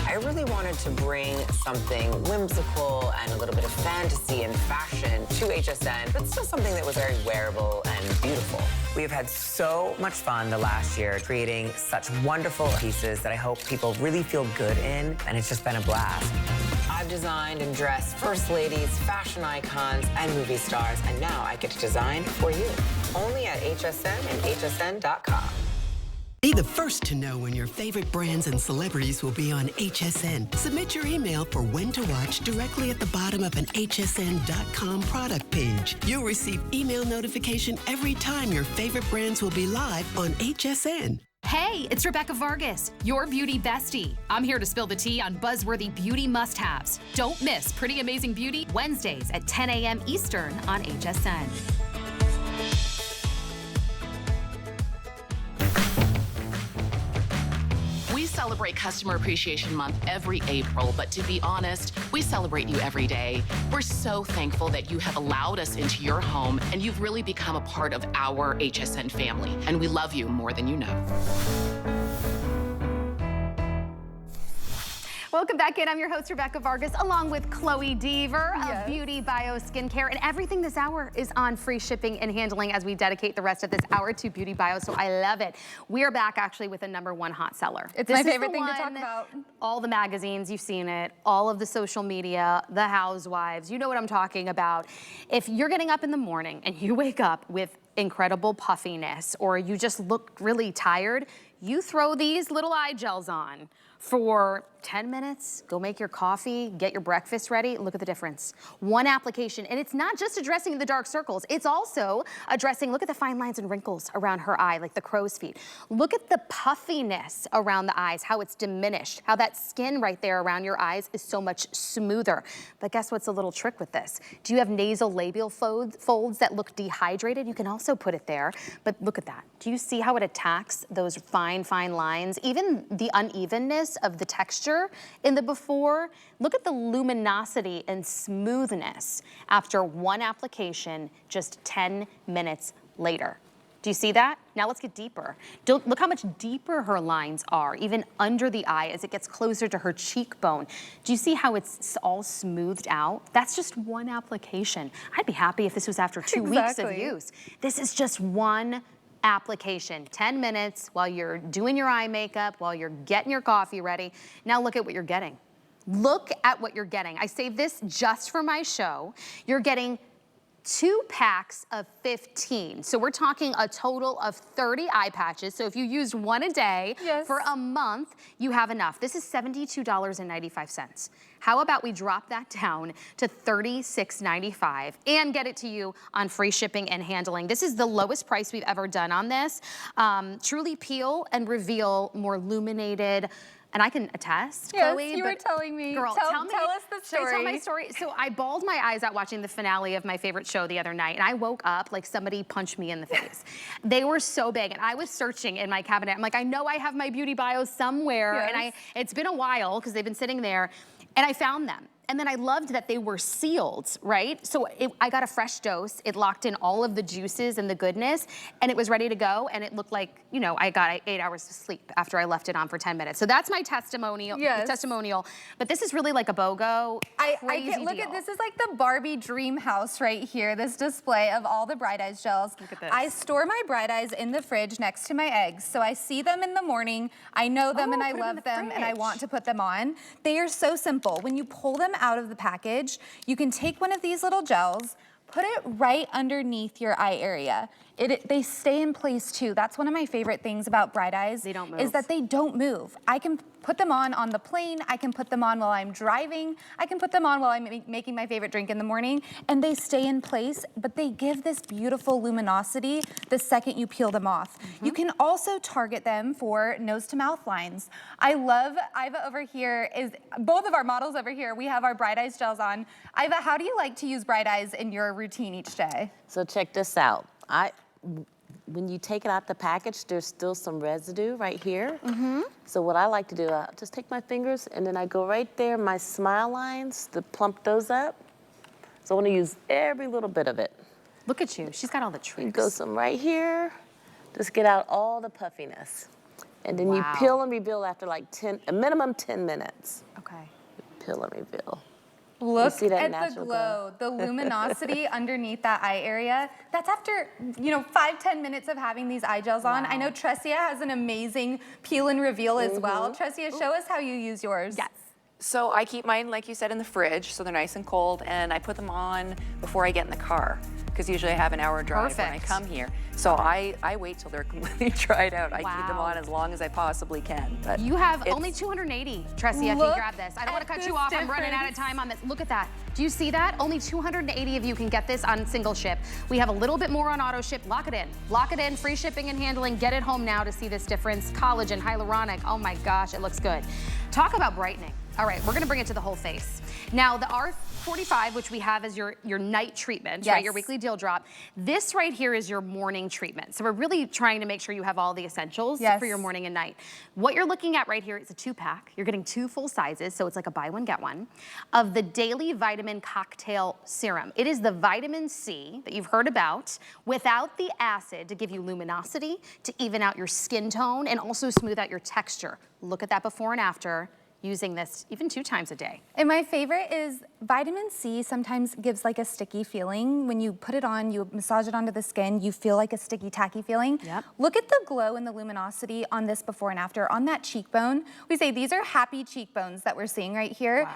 I really wanted to bring something whimsical and a little bit of fantasy and fashion to HSN, but still something that was very wearable and beautiful. We have had so much fun the last year creating such wonderful pieces that I hope people really feel good in, and it's just been a blast. I've designed and dressed first ladies, fashion icons, and movie stars, and now I get to design for you. Only at HSN and hsn.com. Be the first to know when your favorite brands and celebrities will be on HSN. Submit your email for when to watch directly at the bottom of an hsn.com product page. You'll receive email notification every time your favorite brands will be live on HSN. Hey, it's Rebecca Vargas, your beauty bestie. I'm here to spill the tea on buzzworthy beauty must-haves. Don't miss Pretty Amazing Beauty Wednesdays at 10 a.m. Eastern on HSN. We celebrate Customer Appreciation Month every April, but to be honest, we celebrate you every day. We're so thankful that you have allowed us into your home and you've really become a part of our HSN family, and we love you more than you know. Welcome back in. I'm your host, Rebecca Vargas, along with Chloe Deaver of Beauty Bio Skincare. And everything this hour is on free shipping and handling as we dedicate the rest of this hour to Beauty Bio, so I love it. We are back actually with a #1 hot seller. It's my favorite thing to talk about. All the magazines, you've seen it, all of the social media, the housewives, you know what I'm talking about. If you're getting up in the morning and you wake up with incredible puffiness or you just look really tired, you throw these little eye gels on for 10 minutes, go make your coffee, get your breakfast ready, look at the difference. One application, and it's not just addressing the dark circles, it's also addressing, look at the fine lines and wrinkles around her eye, like the crow's feet. Look at the puffiness around the eyes, how it's diminished, how that skin right there around your eyes is so much smoother. But guess what's a little trick with this? Do you have nasal labial folds that look dehydrated? You can also put it there, but look at that. Do you see how it attacks those fine, fine lines? Even the unevenness of the texture in the before. Look at the luminosity and smoothness after one application just 10 minutes later. Do you see that? Now let's get deeper. Look how much deeper her lines are, even under the eye as it gets closer to her cheekbone. Do you see how it's all smoothed out? That's just one application. I'd be happy if this was after 2 weeks of use. This is just one application, 10 minutes while you're doing your eye makeup, while you're getting your coffee ready. Now look at what you're getting. Look at what you're getting. I saved this just for my show. You're getting 2 packs of 15. So we're talking a total of 30 eye patches. So if you used one a day for a month, you have enough. This is $72.95. How about we drop that down to $36.95 and get it to you on free shipping and handling. This is the lowest price we've ever done on this. Truly peel and reveal more illuminated, and I can attest, Chloe. You were telling me. Girl, tell us the story. Should I tell my story? So I bawled my eyes out watching the finale of my favorite show the other night, and I woke up like somebody punched me in the face. They were so big, and I was searching in my cabinet. I'm like, I know I have my Beauty Bio somewhere, and it's been a while because they've been sitting there, and I found them. And then I loved that they were sealed, right? So I got a fresh dose. It locked in all of the juices and the goodness, and it was ready to go. And it looked like, you know, I got 8 hours of sleep after I left it on for 10 minutes. So that's my testimonial. Testimonial. But this is really like a BOGO. Crazy Look deal. at this is like the Barbie dream house right here. This display of all the Bright Eyes gels. Look at this. I store my Bright Eyes in the fridge next to my eggs, so I see them in the morning. I know them and I love them, and I want to put them on. They are so simple. When you pull them out of the package, you can take one of these little gels, put it right underneath your eye area. They stay in place too. That's one of my favorite things about Bright Eyes. They don't move. Is that they don't move. I can put them on the plane. I can put them on while I'm driving. I can put them on while I'm making my favorite drink in the morning, and they stay in place, but they give this beautiful luminosity the second you peel them off. You can also target them for nose to mouth lines. I love Iva over here both of our models over here, we have our Bright Eyes gels on. Iva, how do you like to use Bright Eyes in your routine each day? So check this out. When you take it out the package, there's still some residue right here. So what I like to do, I just take my fingers and then I go right there, my smile lines, to plump those up. So I want to use every little bit of it. Look at you. She's got all the tricks. You go some right here, just get out all the puffiness. And then you peel and reveal after like a minimum 10 minutes. Okay. Peel and reveal. Look at the glow, the luminosity underneath that eye area. That's after, 5-10 minutes of having these eye gels on. I know Tressia has an amazing peel and reveal as well. Tressia, show us how you use yours. Yes. So I keep mine, like you said, in the fridge, so they're nice and cold, and I put them on before I get in the car, because usually I have an hour drive when I come here. So I wait till they're completely dried out. I keep them on as long as I possibly can. But you have only 280, Tressia, if you grab this. I don't want to cut you off. I'm running out of time on this. Look at that. Do you see that? Only 280 of you can get this on single ship. We have a little bit more on auto ship. Lock it in. Lock it in. Free shipping and handling. Get it home now to see this difference. Collagen, hyaluronic. Oh my gosh, it looks good. Talk about brightening. All right, we're gonna bring it to the whole face. Now, the R45, which we have as your night treatment, right, your weekly deal drop, this right here is your morning treatment. So we're really trying to make sure you have all the essentials for your morning and night. What you're looking at right here is a 2-pack. You're getting 2 full sizes, so it's like a buy one, get one, of the Daily Vitamin Cocktail Serum. It is the vitamin C that you've heard about without the acid to give you luminosity, to even out your skin tone, and also smooth out your texture. Look at that before and after. Using this even 2 times a day. And my favorite is vitamin C sometimes gives like a sticky feeling. When you put it on, you massage it onto the skin, you feel like a sticky, tacky feeling. Look at the glow and the luminosity on this before and after. On that cheekbone, we say these are happy cheekbones that we're seeing right here.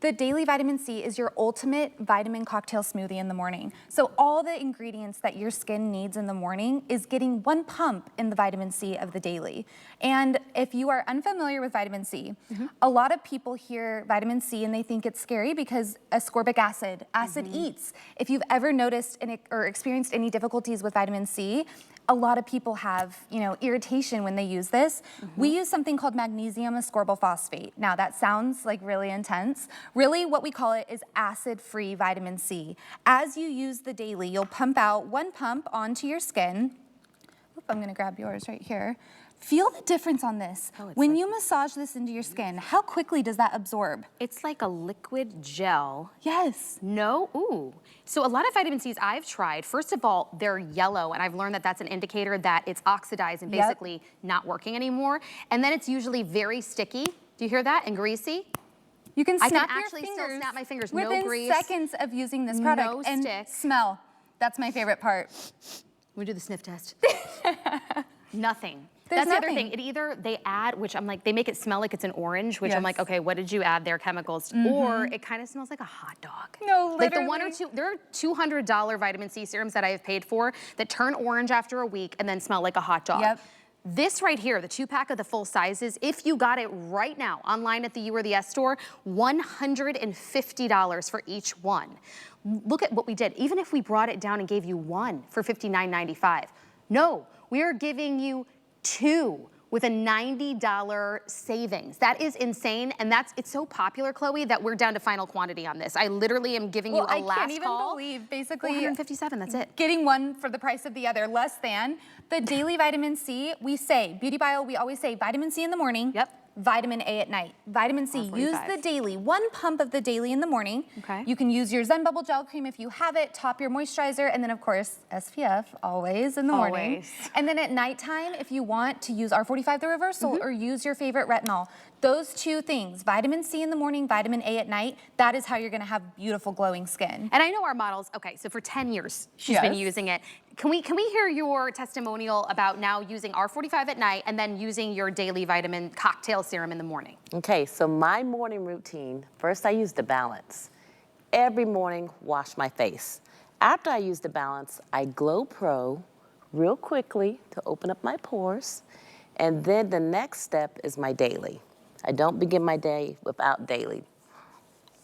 The Daily Vitamin C is your ultimate vitamin cocktail smoothie in the morning. So all the ingredients that your skin needs in the morning is getting 1 pump in the vitamin C of the Daily. And if you are unfamiliar with vitamin C, a lot of people hear vitamin C and they think it's scary because ascorbic acid eats. If you've ever noticed or experienced any difficulties with vitamin C, a lot of people have, irritation when they use this. We use something called magnesium ascorbyl phosphate. Now that sounds like really intense. Really what we call it is acid-free vitamin C. As you use the Daily, you'll pump out 1 pump onto your skin. Oop, I'm gonna grab yours right here. Feel the difference on this. When you massage this into your skin, how quickly does that absorb? It's like a liquid gel. Yes. No, ooh. So a lot of vitamin C's I've tried, first of all, they're yellow, and I've learned that that's an indicator that it's oxidized and basically not working anymore. And then it's usually very sticky. Do you hear that? And greasy. You can snap I can actually still snap my fingers. No grease. Within seconds of using this product. No and stick. Smell. That's my favorite part. We do the sniff test. Nothing. There's That's the other thing. It either they add, which I'm like, they make it smell like it's an orange, which I'm like, okay, what did you add there, chemicals? Or it kind of smells like a hot dog. No, literally. Like the 1 or 2, there are $200 vitamin C serums that I have paid for that turn orange after a week and then smell like a hot dog. This right here, the 2-pack of the full sizes, if you got it right now online at the U or the S store, $150 for each one. Look at what we did. Even if we brought it down and gave you 1 for $59.95. No, we are giving you 2 with a $90 savings. That is insane, and it's so popular, Chloe, that we're down to final quantity on this. I literally am giving you a last call. I can't even believe, basically, 157, that's it. Getting 1 for the price of the other, less than. The Daily Vitamin C, we say, Beauty Bio, we always say vitamin C in the morning. vitamin A at night. Vitamin C, use the daily, 1 pump of the daily in the morning. Okay. You can use your Zen Bubble Gel Cream if you have it, top your moisturizer, and then of course, SPF, always in the morning. And then at nighttime, if you want to use R45 the reversal or use your favorite retinol, those 2 things, vitamin C in the morning, vitamin A at night, that is how you're gonna have beautiful glowing skin. And I know our models, okay, so for 10 years, she's been using it. Can we hear your testimonial about now using R45 at night and then using your daily vitamin cocktail serum in the morning? Okay, so my morning routine, first I use the balance. Every morning, wash my face. After I use the balance, I Glow Pro real quickly to open up my pores. And then the next step is my daily. I don't begin my day without daily.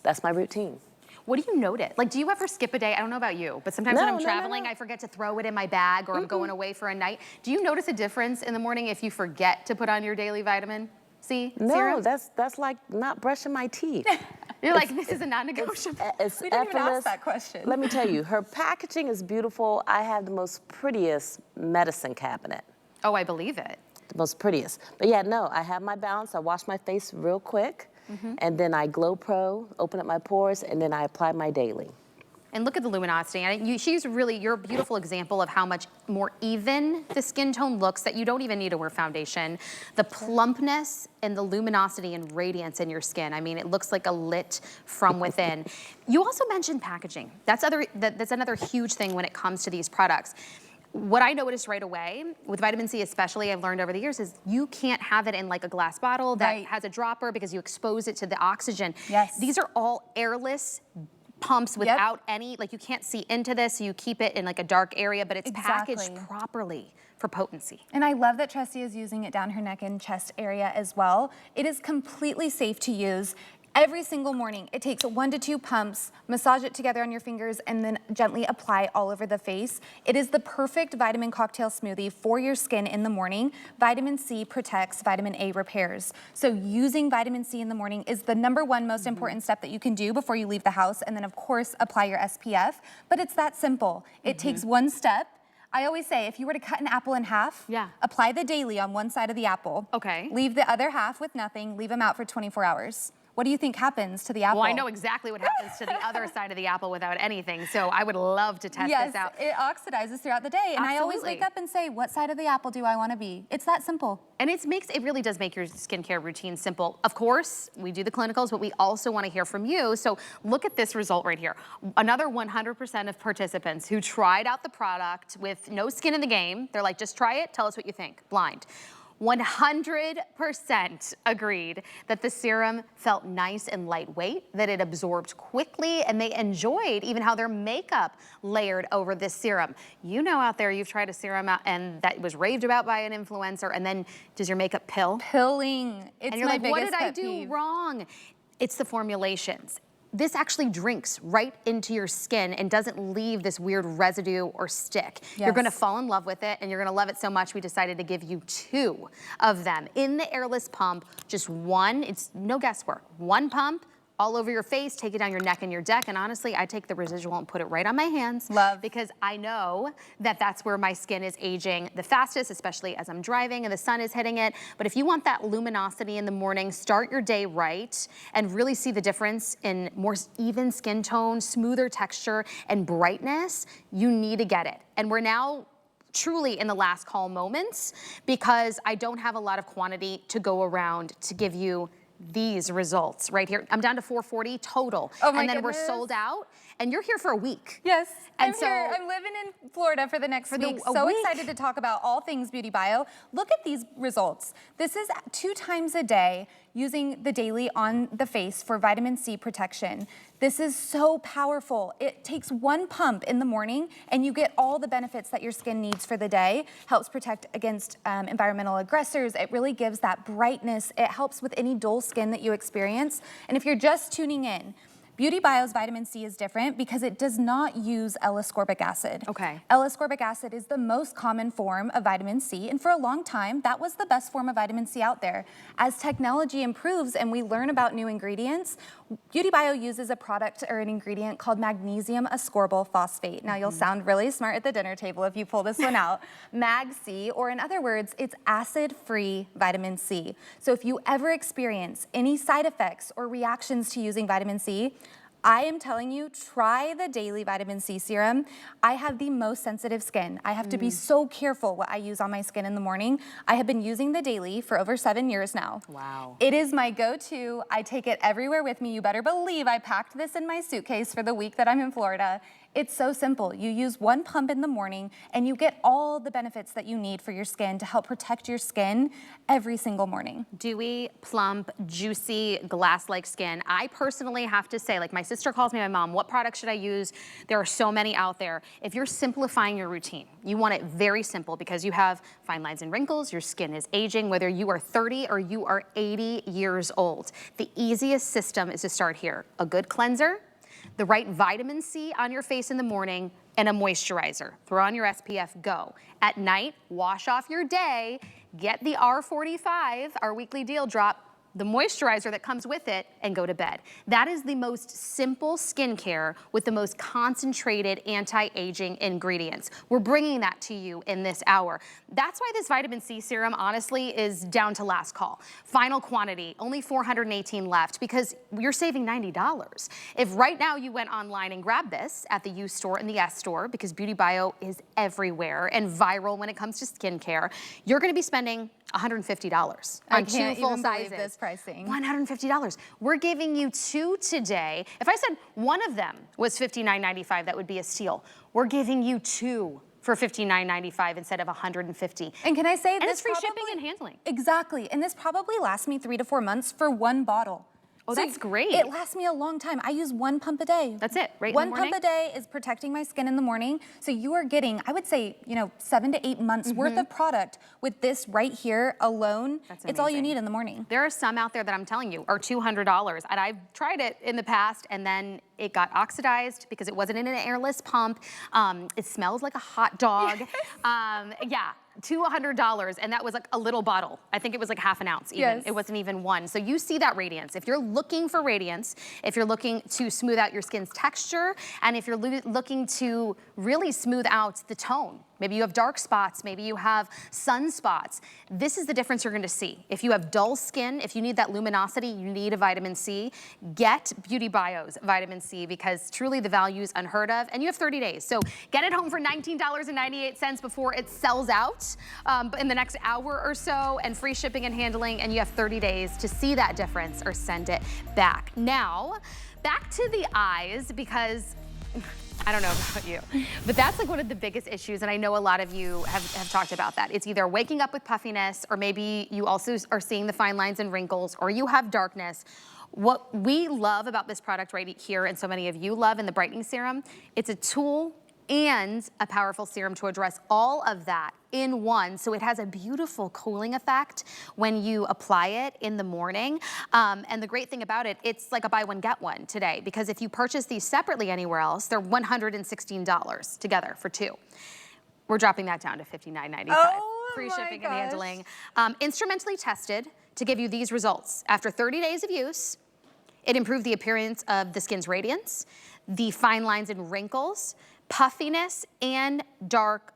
That's my routine. What do you notice? Like, do you ever skip a day? I don't know about you, but sometimes when I'm traveling, I forget to throw it in my bag or I'm going away for a night. Do you notice a difference in the morning if you forget to put on your daily vitamin C serum? No, that's like not brushing my teeth. You're like, this is a non-negotiable. We didn't even ask that question. Let me tell you, her packaging is beautiful. I have the most prettiest medicine cabinet. Oh, I believe it. The most prettiest. But yeah, no, I have my balance. I wash my face real quick. And then I Glow Pro, open up my pores, and then I apply my daily. And look at the luminosity. And she's really, you're a beautiful example of how much more even the skin tone looks that you don't even need to wear foundation. The plumpness and the luminosity and radiance in your skin. I mean, it looks like a lit from within. You also mentioned packaging. That's another huge thing when it comes to these products. What I noticed right away, with vitamin C especially, I've learned over the years, is you can't have it in like a glass bottle that has a dropper because you expose it to the oxygen. Yes. These are all airless pumps without any, like you can't see into this, so you keep it in like a dark area, but it's packaged properly for potency. And I love that Tressie is using it down her neck and chest area as well. It is completely safe to use. Every single morning, it takes 1 to 2 pumps, massage it together on your fingers, and then gently apply all over the face. It is the perfect vitamin cocktail smoothie for your skin in the morning. Vitamin C protects, vitamin A repairs. So using vitamin C in the morning is the #1 most important step that you can do before you leave the house. And then of course, apply your SPF. But it's that simple. It takes 1 step. I always say, if you were to cut an apple in half, apply the daily on 1 side of the apple. Okay. Leave the other half with nothing, leave them out for 24 hours. What do you think happens to the apple? Well, I know exactly what happens to the other side of the apple without anything, so I would love to test this out. Yes, it oxidizes throughout the day, and I always wake up and say, what side of the apple do I want to be? It's that simple. And it really does make your skincare routine simple. Of course, we do the clinicals, but we also want to hear from you, so look at this result right here. Another 100% of participants who tried out the product with no skin in the game, they're like, just try it, tell us what you think, blind. 100% agreed that the serum felt nice and lightweight, that it absorbed quickly, and they enjoyed even how their makeup layered over this serum. You know out there, you've tried a serum out and that was raved about by an influencer, and then does your makeup pill? Pilling. It's and you're my like, what biggest did I pet do peeve. wrong? It's the formulations. This actually drinks right into your skin and doesn't leave this weird residue or stick. You're gonna fall in love with it, and you're gonna love it so much we decided to give you 2 of them. In the airless pump, just 1, it's no guesswork. 1 pump, all over your face, take it down your neck and your neck, and honestly, I take the residual and put it right on my hands. Because I know that that's where my skin is aging the fastest, especially as I'm driving and the sun is hitting it. But if you want that luminosity in the morning, start your day right, and really see the difference in more even skin tone, smoother texture, and brightness, you need to get it. And we're now truly in the last call moments, because I don't have a lot of quantity to go around to give you these results right here. I'm down to 440 total. Oh my and then goodness. we're sold out, and you're here for a week. Yes, and I'm living in Florida for the next week. So excited to talk about all things Beauty Bio. Look at these results. This is 2 times a day using the daily on the face for vitamin C protection. This is so powerful. It takes 1 pump in the morning and you get all the benefits that your skin needs for the day. Helps protect against environmental aggressors. It really gives that brightness. It helps with any dull skin that you experience. And if you're just tuning in, Beauty Bio's vitamin C is different because it does not use L-ascorbic acid. Okay. L-ascorbic acid is the most common form of vitamin C, and for a long time, that was the best form of vitamin C out there. As technology improves and we learn about new ingredients, Beauty Bio uses a product or an ingredient called magnesium ascorbyl phosphate. Now, you'll sound really smart at the dinner table if you pull this one out. Mag-C, or in other words, it's acid-free vitamin C. So if you ever experience any side effects or reactions to using vitamin C, I am telling you, try the daily vitamin C serum. I have the most sensitive skin. I have to be so careful what I use on my skin in the morning. I have been using the daily for over 7 years now. Wow. It is my go-to. I take it everywhere with me. You better believe I packed this in my suitcase for the week that I'm in Florida. It's so simple. You use one pump in the morning and you get all the benefits that you need for your skin to help protect your skin every single morning. Dewy, plump, juicy, glass-like skin. I personally have to say, like my sister calls me my mom, what product should I use? There are so many out there. If you're simplifying your routine, you want it very simple because you have fine lines and wrinkles, your skin is aging, whether you are 30 or you are 80 years old. The easiest system is to start here. A good cleanser, the right vitamin C on your face in the morning, and a moisturizer. Throw on your SPF, go. At night, wash off your day, get the R45, our weekly deal drop, the moisturizer that comes with it, and go to bed. That is the most simple skincare with the most concentrated anti-aging ingredients. We're bringing that to you in this hour. That's why this vitamin C serum, honestly, is down to last call. Final quantity, only 418 left, because you're saving $90. If right now you went online and grabbed this at the U store and the S store, because Beauty Bio is everywhere and viral when it comes to skincare, you're gonna be spending $150 on two full sizes. This pricing. $150. We're giving you two today. If I said one of them was $59.95, that would be a steal. We're giving you two for $59.95 instead of $150. And can I say and this? it's free shipping and handling. Exactly. And this probably lasts me 3 to 4 months for one bottle. Oh, that's great. It lasts me a long time. I use one pump a day. That's it, right? One pump a day is protecting my skin in the morning. So you are getting, I would say, 7 to 8 months worth of product with this right here alone. That's it's all you amazing. need in the morning. There are some out there that I'm telling you are $200, and I've tried it in the past, and then it got oxidized because it wasn't in an airless pump. It smells like a hot dog. Yeah. $200, and that was like a little bottle. I think it was like half an ounce even. Yes. It wasn't even one. So you see that radiance. If you're looking for radiance, if you're looking to smooth out your skin's texture, and if you're looking to really smooth out the tone, maybe you have dark spots, maybe you have sunspots, this is the difference you're gonna see. If you have dull skin, if you need that luminosity, you need a vitamin C, get Beauty Bio's vitamin C, because truly the value is unheard of, and you have 30 days. So get it home for $19.98 before it sells out in the next hour or so, and free shipping and handling, and you have 30 days to see that difference or send it back. Now, back to the eyes, because I don't know about you, but that's like one of the biggest issues, and I know a lot of you have talked about that. It's either waking up with puffiness, or maybe you also are seeing the fine lines and wrinkles, or you have darkness. What we love about this product right here, and so many of you love in the brightening serum, it's a tool and a powerful serum to address all of that in one. So it has a beautiful cooling effect when you apply it in the morning. And the great thing about it, it's like a buy one, get one today, because if you purchase these separately anywhere else, they're $116 together for two. We're dropping that down to $59.95. Oh, free my shipping gosh. and handling. Instrumentally tested to give you these results. After 30 days of use, it improved the appearance of the skin's radiance, the fine lines and wrinkles, puffiness, and dark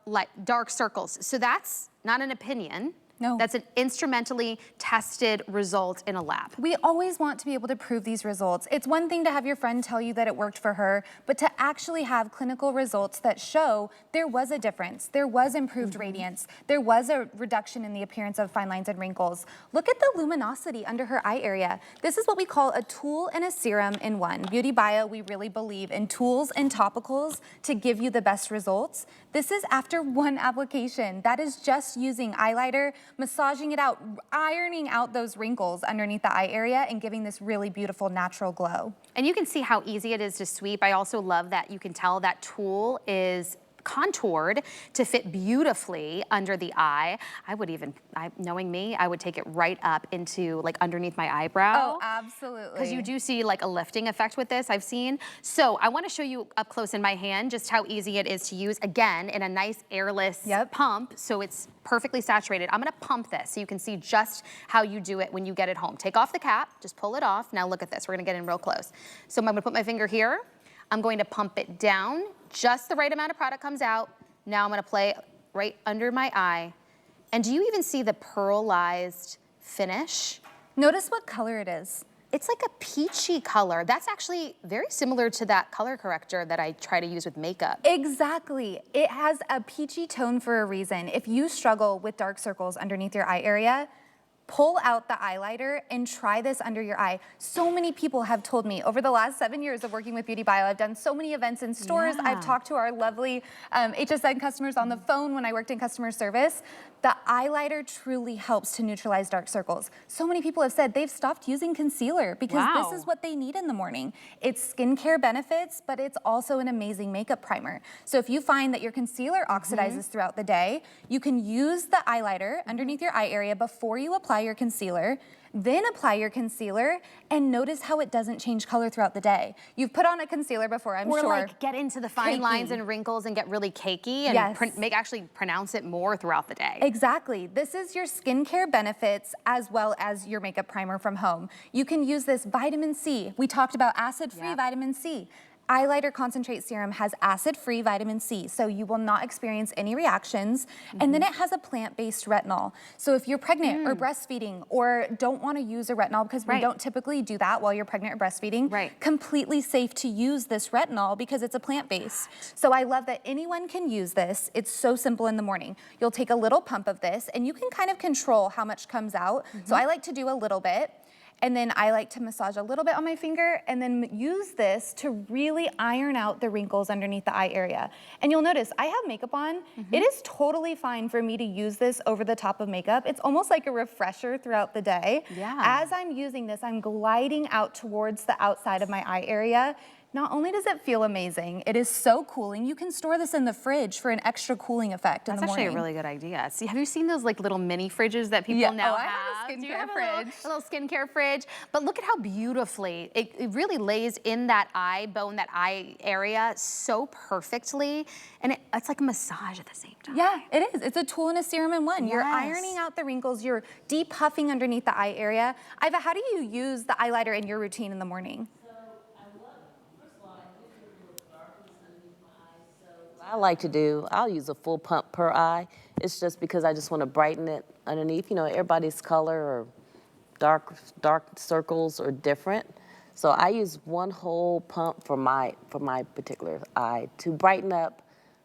circles. So that's not an opinion. No. That's an instrumentally tested result in a lab. We always want to be able to prove these results. It's one thing to have your friend tell you that it worked for her, but to actually have clinical results that show there was a difference, there was improved radiance, there was a reduction in the appearance of fine lines and wrinkles. Look at the luminosity under her eye area. This is what we call a tool and a serum in one. Beauty Bio, we really believe in tools and topicals to give you the best results. This is after one application. That is just using highlighter, massaging it out, ironing out those wrinkles underneath the eye area, and giving this really beautiful natural glow. And you can see how easy it is to sweep. I also love that you can tell that tool is contoured to fit beautifully under the eye. I would even, knowing me, I would take it right up into like underneath my eyebrow. Oh, absolutely. Because you do see like a lifting effect with this, I've seen. So I want to show you up close in my hand just how easy it is to use, again, in a nice airless pump, so it's perfectly saturated. I'm gonna pump this so you can see just how you do it when you get it home. Take off the cap, just pull it off. Now look at this, we're gonna get in real close. So I'm gonna put my finger here. I'm going to pump it down, just the right amount of product comes out. Now I'm gonna play right under my eye. And do you even see the pearlized finish? Notice what color it is. It's like a peachy color. That's actually very similar to that color corrector that I try to use with makeup. Exactly. It has a peachy tone for a reason. If you struggle with dark circles underneath your eye area, pull out the highlighter and try this under your eye. So many people have told me over the last 7 years of working with Beauty Bio, I've done so many events in stores. I've talked to our lovely HSN customers on the phone when I worked in customer service. The highlighter truly helps to neutralize dark circles. So many people have said they've stopped using concealer because this is what they need in the morning. It's skincare benefits, but it's also an amazing makeup primer. So if you find that your concealer oxidizes throughout the day, you can use the highlighter underneath your eye area before you apply your concealer, then apply your concealer, and notice how it doesn't change color throughout the day. You've put on a concealer before, I'm sure. Or like get into the fine lines and wrinkles and get really cakey and actually pronounce it more throughout the day. Exactly. This is your skincare benefits as well as your makeup primer from home. You can use this vitamin C. We talked about acid-free vitamin C. Eyeliner Concentrate Serum has acid-free vitamin C, so you will not experience any reactions. And then it has a plant-based retinol. So if you're pregnant or breastfeeding or don't want to use a retinol, because we don't typically do that while you're pregnant or breastfeeding, completely safe to use this retinol because it's a plant-based. So I love that anyone can use this. It's so simple in the morning. You'll take a little pump of this and you can kind of control how much comes out. So I like to do a little bit. And then I like to massage a little bit on my finger and then use this to really iron out the wrinkles underneath the eye area. And you'll notice I have makeup on. It is totally fine for me to use this over the top of makeup. It's almost like a refresher throughout the day. As I'm using this, I'm gliding out towards the outside of my eye area. Not only does it feel amazing, it is so cooling. You can store this in the fridge for an extra cooling effect in the morning. That's actually a really good idea. See, have you seen those like little mini fridges that people now have? I have a skincare fridge. A little skincare fridge. But look at how beautifully it really lays in that eye bone, that eye area so perfectly. And it's like a massage at the same time. Yeah, it is. It's a tool and a serum in one. You're ironing out the wrinkles. You're depuffing underneath the eye area. Iva, how do you use the eyeliner in your routine in the morning? I like to do, I'll use a full pump per eye. It's just because I just want to brighten it underneath. You know, everybody's color or dark circles are different. So I use one whole pump for my particular eye to brighten up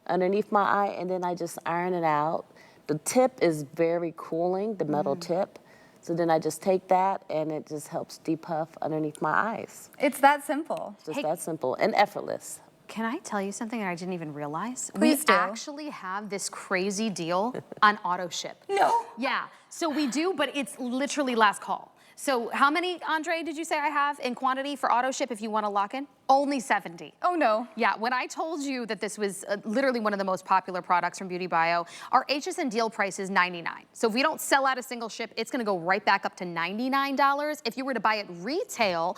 underneath my eye, and then I just iron it out. The tip is very cooling, the metal tip. So then I just take that and it just helps depuff underneath my eyes. It's that simple. It's just that simple and effortless. Can I tell you something that I didn't even realize? Please do. We actually have this crazy deal on auto ship. No. Yeah, so we do, but it's literally last call. So how many, Andre, did you say I have in quantity for auto ship if you want to lock in? Only 70. Oh no. Yeah, when I told you that this was literally one of the most popular products from Beauty Bio, our HSN deal price is $99. So if we don't sell out a single ship, it's gonna go right back up to $99. If you were to buy it retail,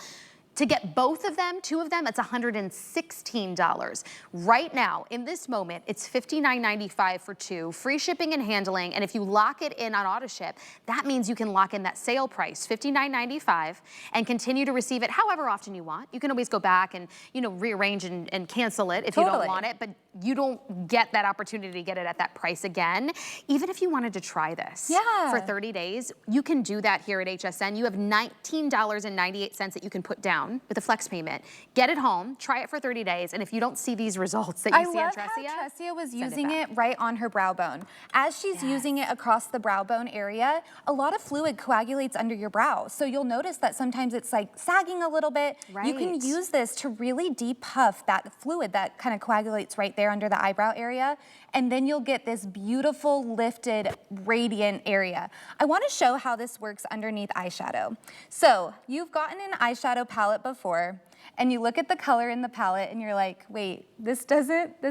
to get both of them, two of them, it's $116. Right now, in this moment, it's $59.95 for two, free shipping and handling, and if you lock it in on auto ship, that means you can lock in that sale price, $59.95, and continue to receive it however often you want. You can always go back and, you know, rearrange and cancel it if you don't want it, but you don't get that opportunity to get it at that price again. Even if you wanted to try this for 30 days, you can do that here at HSN. You have $19.98 that you can put down with a flex payment. Get it home, try it for 30 days, and if you don't see these results that you see on Tressia, how Tressia was using it right on her brow bone. As she's using it across the brow bone area, a lot of fluid coagulates under your brow. So you'll notice that sometimes it's like sagging a little bit. You can use this to really depuff that fluid that kind of coagulates right there under the eyebrow area, and then you'll get this beautiful, lifted, radiant area. I want to show how this works underneath eyeshadow. So you've gotten an eyeshadow palette before, and you look at the color in the palette and you're like, wait, this doesn't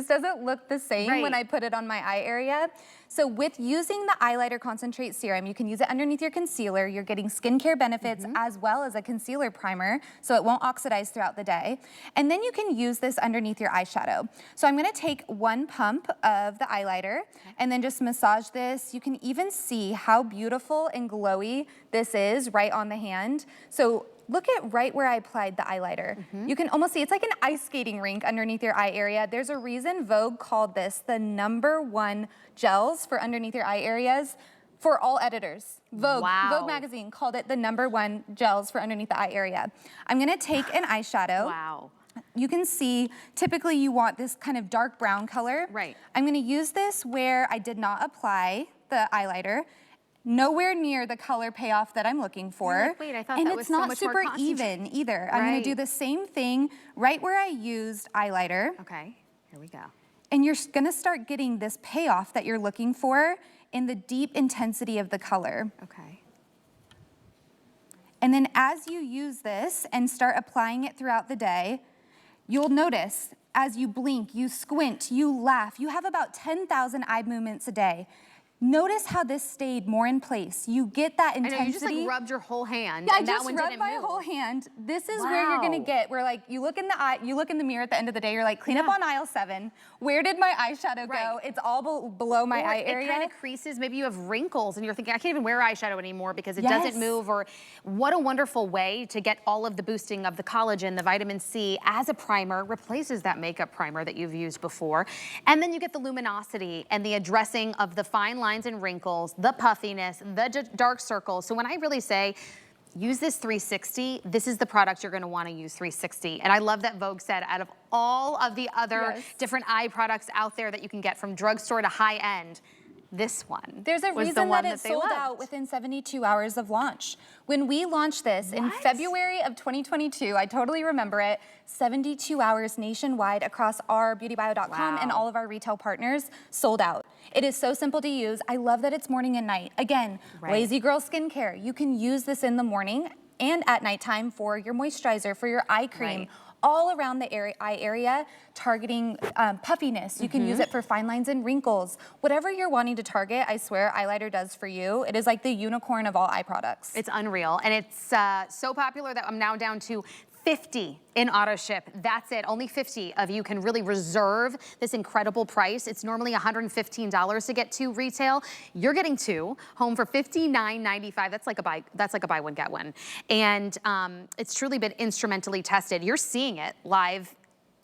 look the same when I put it on my eye area. So with using the Eyeliner Concentrate Serum, you can use it underneath your concealer. You're getting skincare benefits as well as a concealer primer, so it won't oxidize throughout the day. And then you can use this underneath your eyeshadow. So I'm gonna take 1 pump of the eyeliner and then just massage this. You can even see how beautiful and glowy this is right on the hand. So look at right where I applied the eyeliner. You can almost see it's like an ice skating rink underneath your eye area. There's a reason Vogue called this the #1 gels for underneath your eye areas for all editors. Vogue magazine called it the #1 gels for underneath the eye area. I'm gonna take an eyeshadow. Wow. You can see, typically you want this kind of dark brown color. Right. I'm gonna use this where I did not apply the eyeliner. Nowhere near the color payoff that I'm looking for. Like, wait, I thought and that was it's not so much more super concentrated. even either. I'm gonna do the same thing right where I used eyeliner. Okay, here we go. And you're gonna start getting this payoff that you're looking for in the deep intensity of the color. Okay. And then as you use this and start applying it throughout the day, you'll notice as you blink, you squint, you laugh, you have about 10,000 eye movements a day. Notice how this stayed more in place. You get that intensity. I know, you just like rubbed your whole hand. Yeah, and I just that one rubbed didn't my move. whole hand. This is where you're gonna get, where like, you look in the eye, you look in the mirror at the end of the day, you're like, clean up on aisle 7. Where did my eyeshadow go? It's all below my eye area. It kind of creases, maybe you have wrinkles and you're thinking, I can't even wear eyeshadow anymore because it doesn't move, or what a wonderful way to get all of the boosting of the collagen, the vitamin C as a primer, replaces that makeup primer that you've used before. And then you get the luminosity and the addressing of the fine lines and wrinkles, the puffiness, the dark circles. So when I really say, use this 360, this is the product you're gonna wanna use 360. And I love that Vogue said, out of all of the other different eye products out there that you can get from drugstore to high end, this one There's a was reason the one that it they sold loved. out within 72 hours of launch. When we launched this in February of 2022, I totally remember it, 72 hours nationwide across our beautybio.com and all of our retail partners sold out. It is so simple to use. I love that it's morning and night. Again, lazy girl skincare. You can use this in the morning and at nighttime for your moisturizer, for your eye cream. All around the eye area, targeting puffiness. You can use it for fine lines and wrinkles. Whatever you're wanting to target, I swear eyeliner does for you. It is like the unicorn of all eye products. It's unreal, and it's so popular that I'm now down to 50 in auto ship. That's it. Only 50 of you can really reserve this incredible price. It's normally $115 to get 2 retail. You're getting 2 home for $59.95. That's like a buy one get one. And it's truly been instrumentally tested. You're seeing it live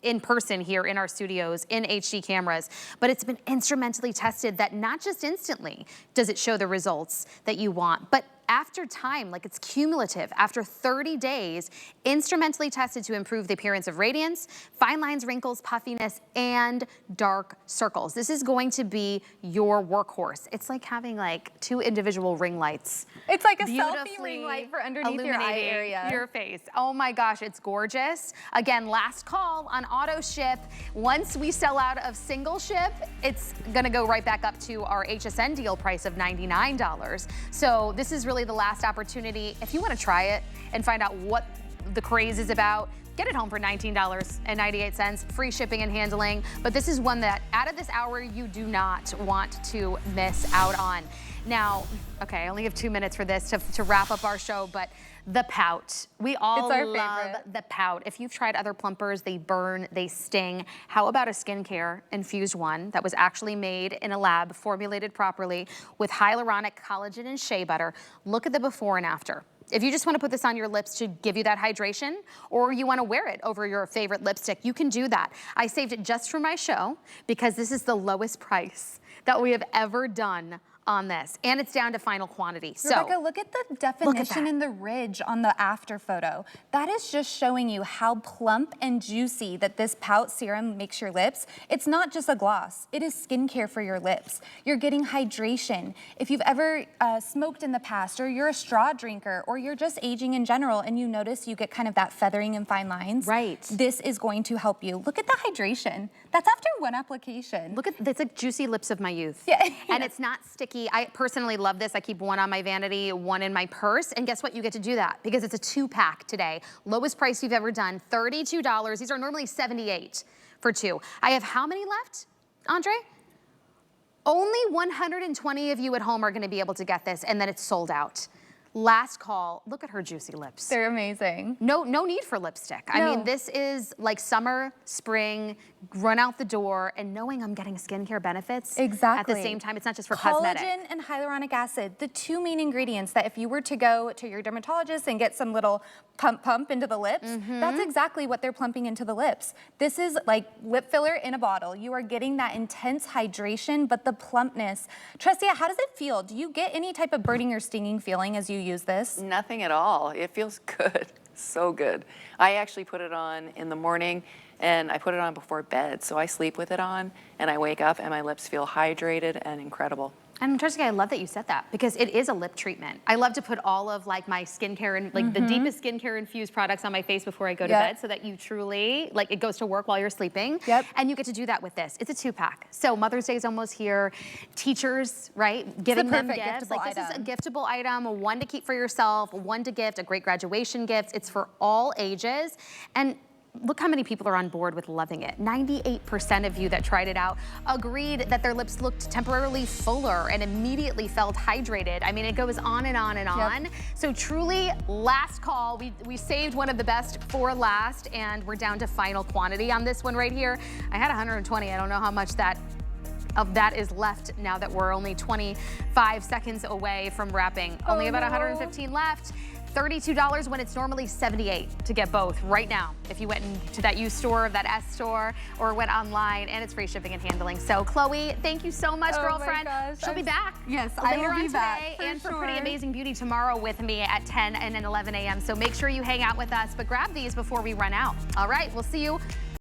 in person here in our studios in HD cameras, but it's been instrumentally tested that not just instantly does it show the results that you want, but after time, like it's cumulative, after 30 days, instrumentally tested to improve the appearance of radiance, fine lines, wrinkles, puffiness, and dark circles. This is going to be your workhorse. It's like having like 2 individual ring lights. It's like a selfie ring light for underneath your eye area. Your face. Oh my gosh, it's gorgeous. Again, last call on auto ship. Once we sell out of single ship, it's gonna go right back up to our HSN deal price of $99. So this is really the last opportunity. If you want to try it and find out what the craze is about, get it home for $19.98, free shipping and handling. But this is one that out of this hour, you do not want to miss out on. Now, okay, I only have 2 minutes for this to wrap up our show, but the pout. We all love the pout. If you've tried other plumpers, they burn, they sting. How about a skincare infused one that was actually made in a lab, formulated properly with hyaluronic collagen and shea butter? Look at the before and after. If you just want to put this on your lips to give you that hydration, or you want to wear it over your favorite lipstick, you can do that. I saved it just for my show because this is the lowest price that we have ever done on this, and it's down to final quantity. Rebecca, look at the definition in the ridge on the after photo. That is just showing you how plump and juicy that this pout serum makes your lips. It's not just a gloss, it is skincare for your lips. You're getting hydration. If you've ever smoked in the past, or you're a straw drinker, or you're just aging in general and you notice you get kind of that feathering and fine lines, this is going to help you. Look at the hydration. That's after one application. Look at, it's like juicy lips of my youth. And it's not sticky key. I personally love this. I keep one on my vanity, one in my purse. And guess what? You get to do that because it's a 2-pack today. Lowest price we've ever done, $32. These are normally $78 for 2. I have how many left, Andre? Only 120 of you at home are gonna be able to get this, and then it's sold out. Last call. Look at her juicy lips. They're amazing. No need for lipstick. I mean, this is like summer, spring, run out the door, and knowing I'm getting skincare benefits at the same time. It's not just for cosmetic. Collagen and hyaluronic acid, the 2 main ingredients that if you were to go to your dermatologist and get some little pump into the lips, that's exactly what they're plumping into the lips. This is like lip filler in a bottle. You are getting that intense hydration, but the plumpness. Tressia, how does it feel? Do you get any type of burning or stinging feeling as you use this? Nothing at all. It feels good. So good. I actually put it on in the morning and I put it on before bed. So I sleep with it on and I wake up and my lips feel hydrated and incredible. And Tressia, I love that you said that because it is a lip treatment. I love to put all of like my skincare and like the deepest skincare infused products on my face before I go to bed so that you truly, like it goes to work while you're sleeping. And you get to do that with this. It's a 2-pack. So Mother's Day is almost here. Teachers, right? Giving them gifts. Like this is a giftable item, one to keep for yourself, one to gift, a great graduation gift. It's for all ages. And look how many people are on board with loving it. 98% of you that tried it out agreed that their lips looked temporarily fuller and immediately felt hydrated. I mean, it goes on and on and on. So truly, last call. We saved one of the best for last, and we're down to final quantity on this one right here. I had 120. I don't know how much of that is left now that we're only 25 seconds away from wrapping. Only about 115 left. $32 when it's normally $78 to get both right now. If you went into that U store, that S store, or went online, and it's free shipping and handling. So Chloe, thank you so much, girlfriend. She'll be back. Yes, I will be back today and for Pretty Amazing Beauty tomorrow with me at 10 and 11 a.m. So make sure you hang out with us, but grab these before we run out. All right, we'll see you